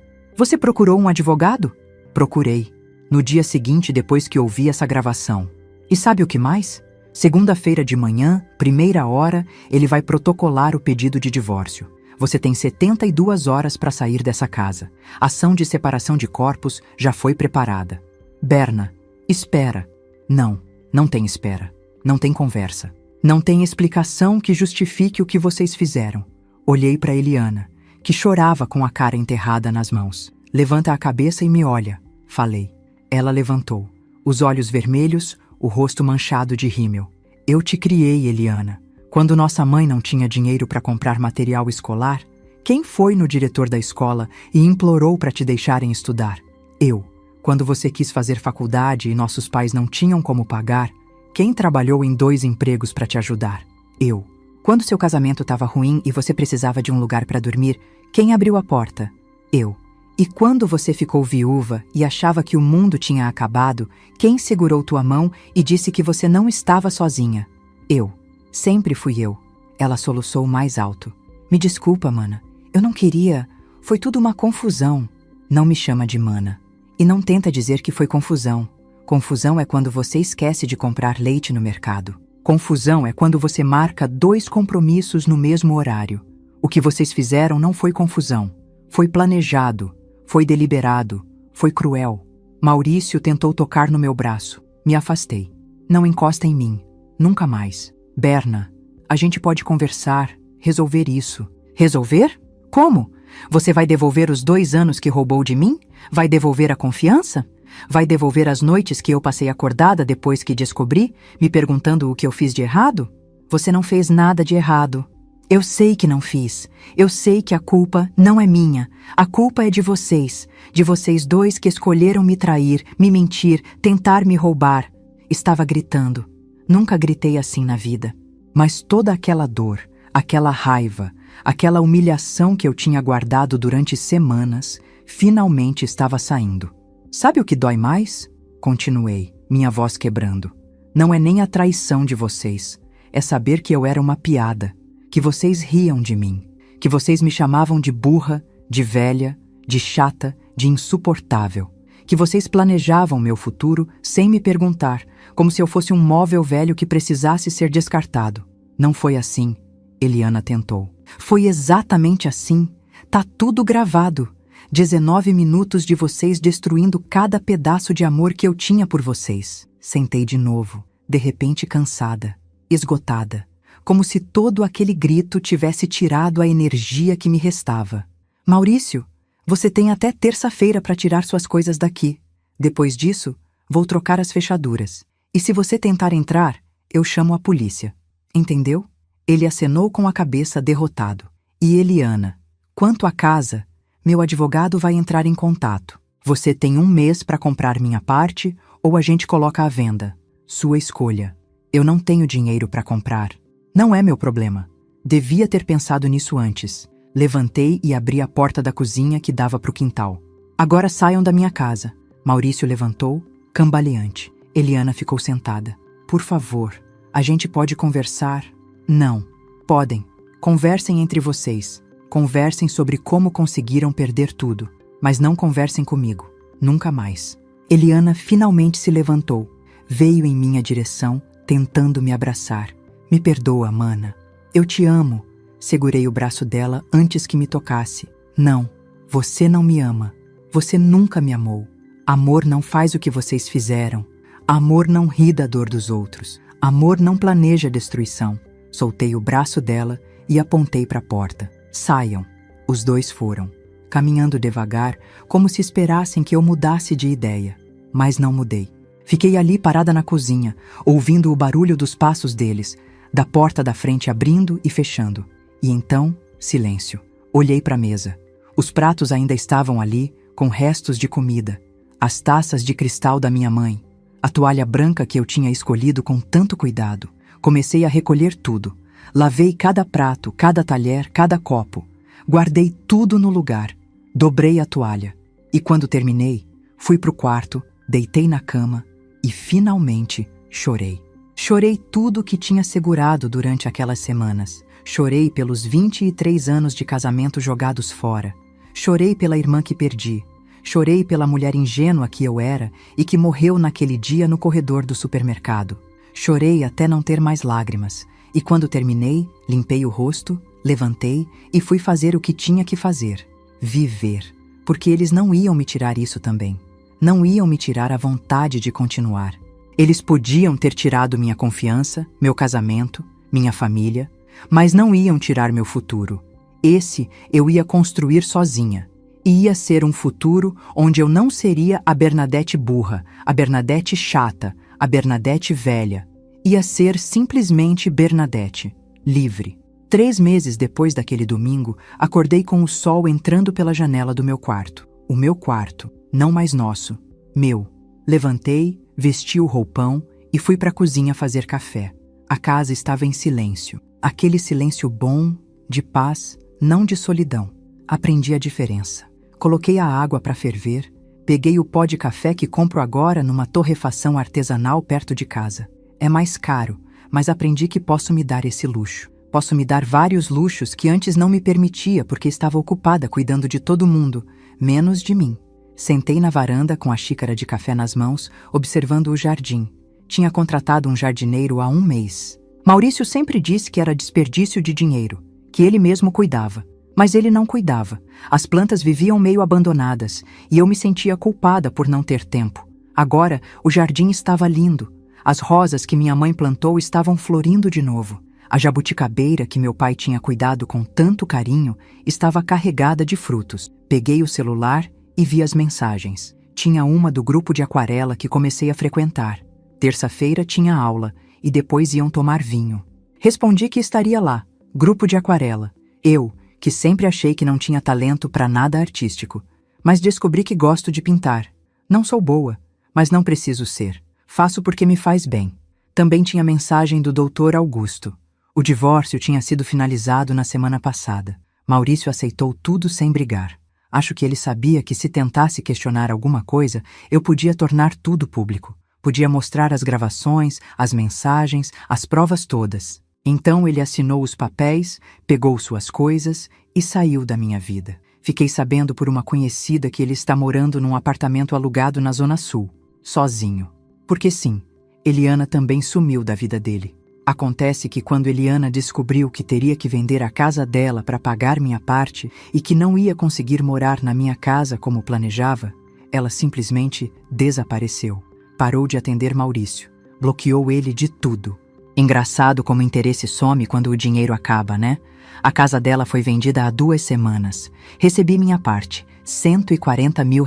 procurou um advogado? Procurei. No dia seguinte, depois que ouvi essa gravação. E sabe o que mais? Segunda-feira de manhã, 1ª hora, ele vai protocolar o pedido de divórcio. Você tem 72 horas para sair dessa casa. A ação de separação de corpos já foi preparada. Berna, espera. Não tem espera. Não tem conversa. Não tem explicação que justifique o que vocês fizeram. Olhei para Eliana, que chorava com a cara enterrada nas mãos. Levanta a cabeça e me olha, falei. Ela levantou, os olhos vermelhos, o rosto manchado de rímel. Eu te criei, Eliana. Quando nossa mãe não tinha dinheiro para comprar material escolar, quem foi no diretor da escola e implorou para te deixarem estudar? Eu. Quando você quis fazer faculdade e nossos pais não tinham como pagar, quem trabalhou em 2 empregos para te ajudar? Eu. Quando seu casamento estava ruim e você precisava de um lugar para dormir, quem abriu a porta? Eu. E quando você ficou viúva e achava que o mundo tinha acabado, quem segurou tua mão e disse que você não estava sozinha? Eu. Sempre fui eu. Ela soluçou mais alto. Me desculpa, Mana. Eu não queria. Foi tudo uma confusão. Não me chama de Mana. E não tenta dizer que foi confusão. Confusão é quando você esquece de comprar leite no mercado. Confusão é quando você marca 2 compromissos no mesmo horário. O que vocês fizeram não foi confusão. Foi planejado. Foi deliberado. Foi cruel. Maurício tentou tocar no meu braço. Me afastei. Não encosta em mim. Nunca mais. Berna, a gente pode conversar, resolver isso. Resolver? Como? Você vai devolver os 2 anos que roubou de mim? Vai devolver a confiança? Vai devolver as noites que eu passei acordada depois que descobri, me perguntando o que eu fiz de errado? Você não fez nada de errado. Eu sei que não fiz. Eu sei que a culpa não é minha. A culpa é de vocês 2 que escolheram me trair, me mentir, tentar me roubar. Estava gritando. Nunca gritei assim na vida. Mas toda aquela dor, aquela raiva, aquela humilhação que eu tinha guardado durante semanas, finalmente estava saindo. Sabe o que dói mais? Continuei. minha voz quebrando. Não é nem a traição de vocês. É saber que eu era uma piada, que vocês riam de mim, que vocês me chamavam de burra, de velha, de chata, de insuportável, que vocês planejavam meu futuro sem me perguntar, como se eu fosse um móvel velho que precisasse ser descartado. Não foi assim, Eliana tentou. Foi exatamente assim. Tá tudo gravado. 19 minutos de vocês destruindo cada pedaço de amor que eu tinha por vocês. Sentei de novo, de repente cansada, esgotada, como se todo aquele grito tivesse tirado a energia que me restava. Maurício, você tem até terça-feira para tirar suas coisas daqui. Depois disso, vou trocar as fechaduras. E se você tentar entrar, eu chamo a polícia. Entendeu? Ele acenou com a cabeça derrotado. E Eliana, quanto à casa, meu advogado vai entrar em contato. Você tem 1 mês para comprar minha parte ou a gente coloca à venda. Sua escolha. Eu não tenho dinheiro para comprar. Não é meu problema. Devia ter pensado nisso antes. Levantei e abri a porta da cozinha que dava para o quintal. Agora saiam da minha casa. Maurício levantou, cambaleante. Eliana ficou sentada. Por favor, a gente pode conversar? Não. Podem. Conversem entre vocês. Conversem sobre como conseguiram perder tudo. Mas não conversem comigo. Nunca mais. Eliana finalmente se levantou. Veio em minha direção, tentando me abraçar. Me perdoa, mana. Eu te amo. Segurei o braço dela antes que me tocasse. Não, você não me ama. Você nunca me amou. Amor não faz o que vocês fizeram. Amor não ri da dor dos outros. Amor não planeja destruição. Soltei o braço dela e apontei para a porta. Saiam. Os dois foram, caminhando devagar, como se esperassem que eu mudasse de ideia. Mas não mudei. Fiquei ali parada na cozinha, ouvindo o barulho dos passos deles, da porta da frente abrindo e fechando. E então, silêncio. Olhei para a mesa. Os pratos ainda estavam ali, com restos de comida. As taças de cristal da minha mãe. A toalha branca que eu tinha escolhido com tanto cuidado. Comecei a recolher tudo. Lavei cada prato, cada talher, cada copo. Guardei tudo no lugar. Dobrei a toalha. E quando terminei, fui pro quarto, deitei na cama e finalmente chorei. Chorei tudo que tinha segurado durante aquelas semanas. Chorei pelos 23 anos de casamento jogados fora. Chorei pela irmã que perdi. Chorei pela mulher ingênua que eu era e que morreu naquele dia no corredor do supermercado. Chorei até não ter mais lágrimas. E quando terminei, limpei o rosto, levantei e fui fazer o que tinha que fazer. Viver. Porque eles não iam me tirar isso também. Não iam me tirar a vontade de continuar. Eles podiam ter tirado minha confiança, meu casamento, minha família, mas não iam tirar meu futuro. Esse eu ia construir sozinha. E ia ser um futuro onde eu não seria a Bernadette burra, a Bernadette chata, a Bernadette velha. Ia ser simplesmente Bernadette, livre. 3 meses depois daquele domingo, acordei com o sol entrando pela janela do meu quarto. O meu quarto, não mais nosso, meu. Levantei, vesti o roupão e fui para a cozinha fazer café. A casa estava em silêncio. Aquele silêncio bom, de paz, não de solidão. Aprendi a diferença. Coloquei a água para ferver, peguei o pó de café que compro agora numa torrefação artesanal perto de casa. É mais caro, mas aprendi que posso me dar esse luxo. Posso me dar vários luxos que antes não me permitia porque estava ocupada cuidando de todo mundo, menos de mim. Sentei na varanda com a xícara de café nas mãos, observando o jardim. Tinha contratado um jardineiro há 1 mês. Maurício sempre disse que era desperdício de dinheiro, que ele mesmo cuidava. Mas ele não cuidava. As plantas viviam meio abandonadas e eu me sentia culpada por não ter tempo. Agora, o jardim estava lindo. As rosas que minha mãe plantou estavam florindo de novo. A jabuticabeira que meu pai tinha cuidado com tanto carinho estava carregada de frutos. Peguei o celular e vi as mensagens. Tinha uma do grupo de aquarela que comecei a frequentar. Terça-feira tinha aula e depois iam tomar vinho. Respondi que estaria lá. Grupo de aquarela. Eu, que sempre achei que não tinha talento para nada artístico, mas descobri que gosto de pintar. Não sou boa, mas não preciso ser. Faço porque me faz bem. Também tinha mensagem do Dr. Augusto. O divórcio tinha sido finalizado na semana passada. Maurício aceitou tudo sem brigar. Acho que ele sabia que se tentasse questionar alguma coisa, eu podia tornar tudo público. Podia mostrar as gravações, as mensagens, as provas todas. Então ele assinou os papéis, pegou suas coisas e saiu da minha vida. Fiquei sabendo por uma conhecida que ele está morando num apartamento alugado na Zona Sul, sozinho. Porque sim, Eliana também sumiu da vida dele. Acontece que quando Eliana descobriu que teria que vender a casa dela para pagar minha parte e que não ia conseguir morar na minha casa como planejava, ela simplesmente desapareceu. Parou de atender Maurício. Bloqueou ele de tudo. Engraçado como o interesse some quando o dinheiro acaba, né? A casa dela foi vendida há 2 semanas. Recebi minha parte, R$140 mil.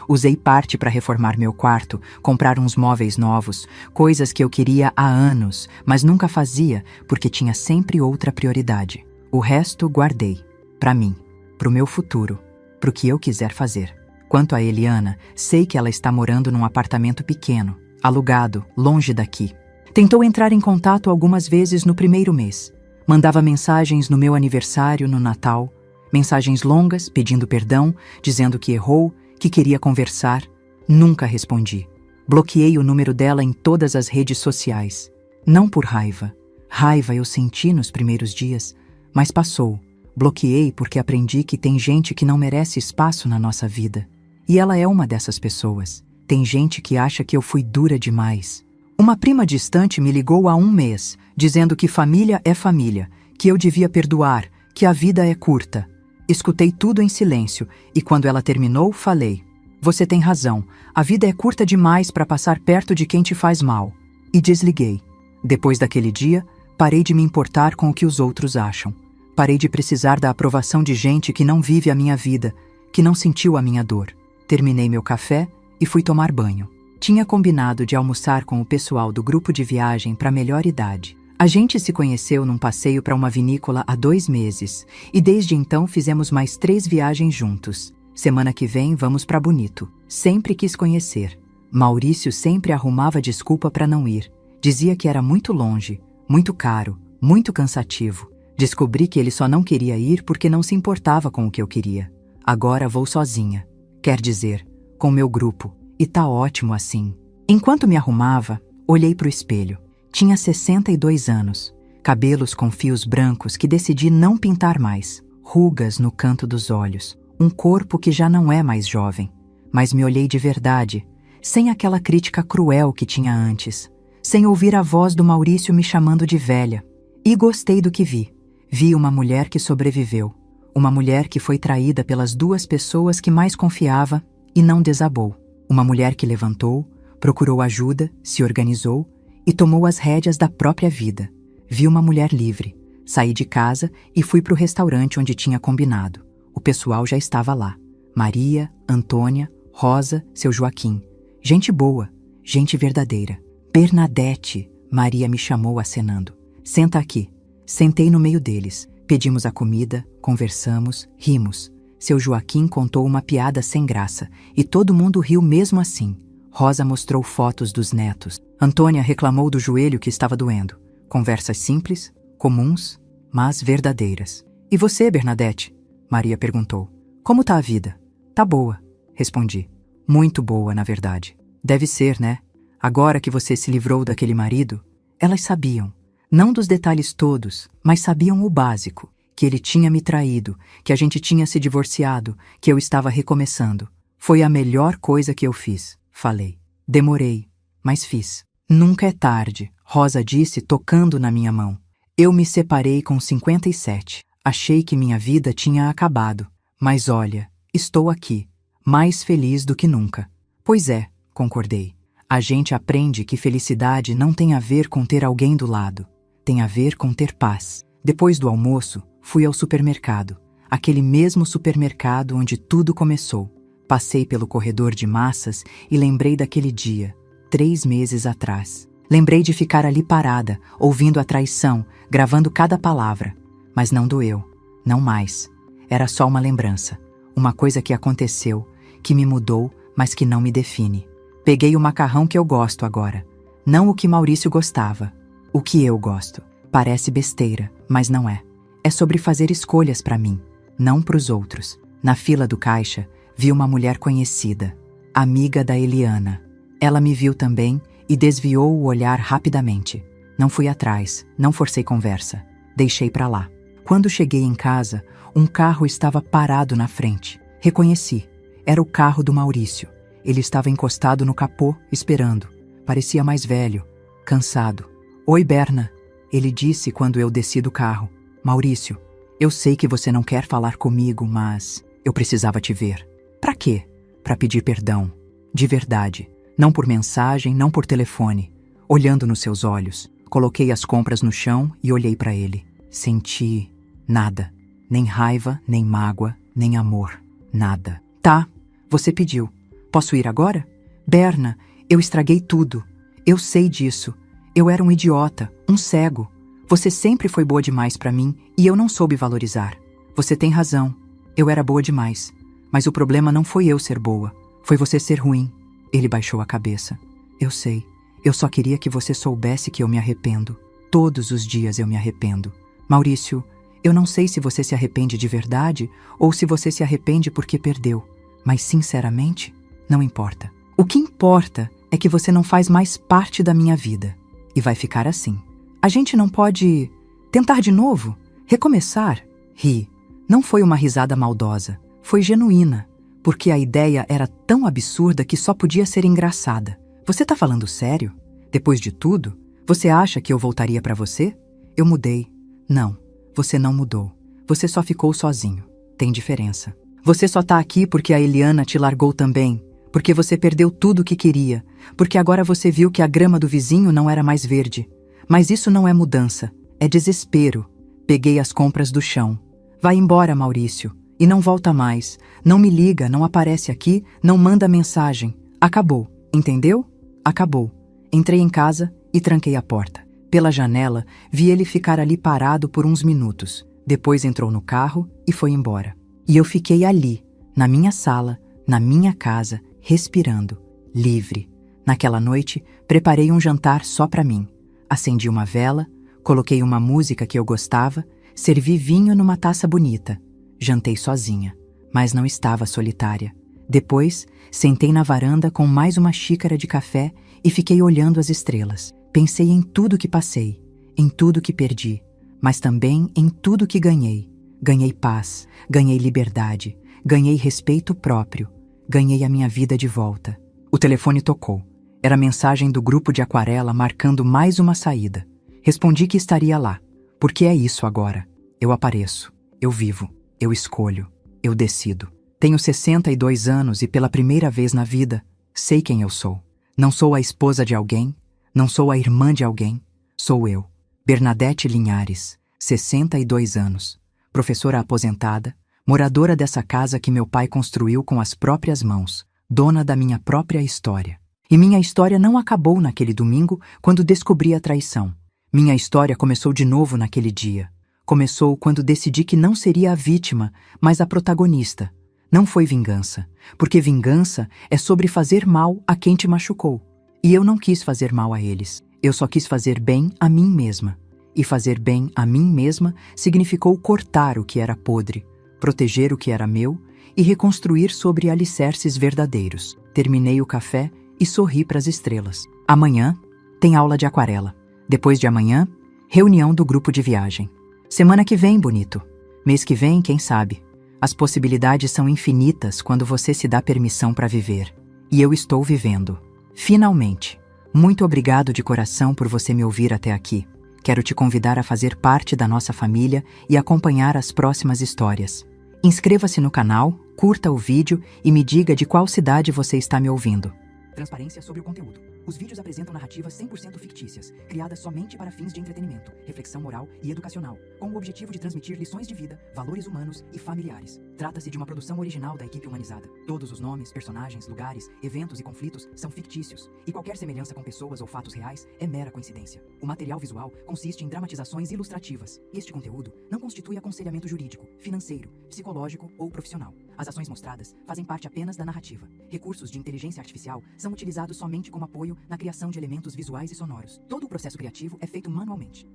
Usei parte para reformar meu quarto, comprar uns móveis novos, coisas que eu queria há anos, mas nunca fazia porque tinha sempre outra prioridade. O resto guardei. Para mim, pro meu futuro, pro que eu quiser fazer. Quanto a Eliana, sei que ela está morando num apartamento pequeno, alugado, longe daqui. Tentou entrar em contato algumas vezes no primeiro mês. Mandava mensagens no meu aniversário, no Natal. Mensagens longas, pedindo perdão, dizendo que errou, que queria conversar. Nunca respondi. Bloqueei o número dela em todas as redes sociais. Não por raiva. Raiva eu senti nos primeiros dias, mas passou. Bloqueei porque aprendi que tem gente que não merece espaço na nossa vida. E ela é uma dessas pessoas. Tem gente que acha que eu fui dura demais. Uma prima distante me ligou há 1 mês, dizendo que família é família, que eu devia perdoar, que a vida é curta. Escutei tudo em silêncio e quando ela terminou, falei: "Você tem razão, a vida é curta demais para passar perto de quem te faz mal." E desliguei. Depois daquele dia, parei de me importar com o que os outros acham. Parei de precisar da aprovação de gente que não vive a minha vida, que não sentiu a minha dor. Terminei meu café e fui tomar banho. Tinha combinado de almoçar com o pessoal do grupo de viagem para melhor idade. A gente se conheceu num passeio para uma vinícola há 2 meses e desde então fizemos mais 3 viagens juntos. Semana que vem vamos para Bonito. Sempre quis conhecer. Maurício sempre arrumava desculpa para não ir. Dizia que era muito longe, muito caro, muito cansativo. Descobri que ele só não queria ir porque não se importava com o que eu queria. Agora vou sozinha. Quer dizer, com meu grupo. E tá ótimo assim. Enquanto me arrumava, olhei para o espelho. Tinha 62 anos, cabelos com fios brancos que decidi não pintar mais, rugas no canto dos olhos, um corpo que já não é mais jovem. Mas me olhei de verdade, sem aquela crítica cruel que tinha antes, sem ouvir a voz do Maurício me chamando de velha. E gostei do que vi. Vi uma mulher que sobreviveu, uma mulher que foi traída pelas 2 pessoas que mais confiava e não desabou. Uma mulher que levantou, procurou ajuda, se organizou e tomou as rédeas da própria vida. Vi uma mulher livre. Saí de casa e fui para o restaurante onde tinha combinado. O pessoal já estava lá. Maria, Antônia, Rosa, seu Joaquim. Gente boa, gente verdadeira. Bernadette, Maria me chamou acenando. Senta aqui. Sentei no meio deles. Pedimos a comida, conversamos, rimos. Seu Joaquim contou uma piada sem graça e todo mundo riu mesmo assim. Rosa mostrou fotos dos netos. Antônia reclamou do joelho que estava doendo. Conversas simples, comuns, mas verdadeiras. E você, Bernadette? Maria perguntou. Como tá a vida? Tá boa, respondi. Muito boa, na verdade. Deve ser, né? Agora que você se livrou daquele marido, elas sabiam. Não dos detalhes todos, mas sabiam o básico. Que ele tinha me traído, que a gente tinha se divorciado, que eu estava recomeçando. Foi a melhor coisa que eu fiz, falei. Demorei, mas fiz. Nunca é tarde, Rosa disse tocando na minha mão. Eu me separei com 57. Achei que minha vida tinha acabado. Mas olha, estou aqui, mais feliz do que nunca. Pois é, concordei. A gente aprende que felicidade não tem a ver com ter alguém do lado. Tem a ver com ter paz. Depois do almoço, fui ao supermercado. Aquele mesmo supermercado onde tudo começou. Passei pelo corredor de massas e lembrei daquele dia, 3 meses atrás. Lembrei de ficar ali parada, ouvindo a traição, gravando cada palavra. Mas não doeu. Não mais. Era só uma lembrança. Uma coisa que aconteceu, que me mudou, mas que não me define. Peguei o macarrão que eu gosto agora. Não o que Maurício gostava. O que eu gosto. Parece besteira, mas não é. É sobre fazer escolhas para mim, não para os outros. Na fila do caixa, vi uma mulher conhecida, amiga da Eliana. Ela me viu também e desviou o olhar rapidamente. Não fui atrás, não forcei conversa. Deixei pra lá. Quando cheguei em casa, um carro estava parado na frente. Reconheci. Era o carro do Maurício. Ele estava encostado no capô, esperando. Parecia mais velho, cansado. Oi, Berna, ele disse quando eu desci do carro. Maurício, eu sei que você não quer falar comigo, mas eu precisava te ver. Pra quê? Pra pedir perdão. De verdade. Não por mensagem, não por telefone. Olhando nos seus olhos, coloquei as compras no chão e olhei pra ele. Senti nada. Nem raiva, nem mágoa, nem amor. Nada. Tá, você pediu. Posso ir agora? Berna, eu estraguei tudo. Eu sei disso. Eu era um idiota, um cego. Você sempre foi boa demais pra mim e eu não soube valorizar. Você tem razão. Eu era boa demais. Mas o problema não foi eu ser boa. Foi você ser ruim. Ele baixou a cabeça. Eu sei. Eu só queria que você soubesse que eu me arrependo. Todos os dias eu me arrependo. Maurício, eu não sei se você se arrepende de verdade ou se você se arrepende porque perdeu. Mas, sinceramente, não importa. O que importa é que você não faz mais parte da minha vida. E vai ficar assim. A gente não pode tentar de novo? Recomeçar? Ri. Não foi uma risada maldosa. Foi genuína. Porque a ideia era tão absurda que só podia ser engraçada. Você tá falando sério? Depois de tudo, você acha que eu voltaria pra você? Eu mudei. Não, você não mudou. Você só ficou sozinho. Tem diferença. Você só tá aqui porque a Eliana te largou também. Porque você perdeu tudo o que queria. Porque agora você viu que a grama do vizinho não era mais verde. Mas isso não é mudança. É desespero. Peguei as compras do chão. Vai embora, Maurício. E não volta mais. Não me liga, não aparece aqui, não manda mensagem. Acabou. Entendeu? Acabou. Entrei em casa e tranquei a porta. Pela janela, vi ele ficar ali parado por uns minutos. Depois entrou no carro e foi embora. E eu fiquei ali, na minha sala, na minha casa, respirando, livre. Naquela noite, preparei um jantar só para mim. Acendi uma vela, coloquei uma música que eu gostava, servi vinho numa taça bonita. Jantei sozinha, mas não estava solitária. Depois, sentei na varanda com mais uma xícara de café e fiquei olhando as estrelas. Pensei em tudo que passei, em tudo que perdi, mas também em tudo que ganhei. Ganhei paz, ganhei liberdade, ganhei respeito próprio, ganhei a minha vida de volta. O telefone tocou. Era a mensagem do grupo de aquarela marcando mais uma saída. Respondi que estaria lá, porque é isso agora. Eu apareço, eu vivo, eu escolho, eu decido. Tenho 62 anos e pela primeira vez na vida, sei quem eu sou. Não sou a esposa de alguém, não sou a irmã de alguém, sou eu. Bernadette Linhares, 62 anos, professora aposentada, moradora dessa casa que meu pai construiu com as próprias mãos, dona da minha própria história. E minha história não acabou naquele domingo quando descobri a traição. Minha história começou de novo naquele dia. Começou quando decidi que não seria a vítima, mas a protagonista. Não foi vingança, porque vingança é sobre fazer mal a quem te machucou. E eu não quis fazer mal a eles. Eu só quis fazer bem a mim mesma. E fazer bem a mim mesma significou cortar o que era podre, proteger o que era meu e reconstruir sobre alicerces verdadeiros. Terminei o café e sorri para as estrelas. Amanhã tem aula de aquarela. Depois de amanhã, reunião do grupo de viagem. Semana que vem, bonito. Mês que vem, quem sabe? As possibilidades são infinitas quando você se dá permissão para viver. E eu estou vivendo. Finalmente. Muito obrigado de coração por você me ouvir até aqui. Quero te convidar a fazer parte da nossa família e acompanhar as próximas histórias. Inscreva-se no canal, curta o vídeo e me diga de qual cidade você está me ouvindo. Transparência sobre o conteúdo. Os vídeos apresentam narrativas 100% fictícias, criadas somente para fins de entretenimento, reflexão moral e educacional, com o objetivo de transmitir lições de vida, valores humanos e familiares. Trata-se de uma produção original da equipe humanizada. Todos os nomes, personagens, lugares, eventos e conflitos são fictícios, e qualquer semelhança com pessoas ou fatos reais é mera coincidência. O material visual consiste em dramatizações ilustrativas. Este conteúdo não constitui aconselhamento jurídico, financeiro, psicológico ou profissional. As ações mostradas fazem parte apenas da narrativa. Recursos de inteligência artificial são utilizados somente como apoio na criação de elementos visuais e sonoros. Todo o processo criativo é feito manualmente.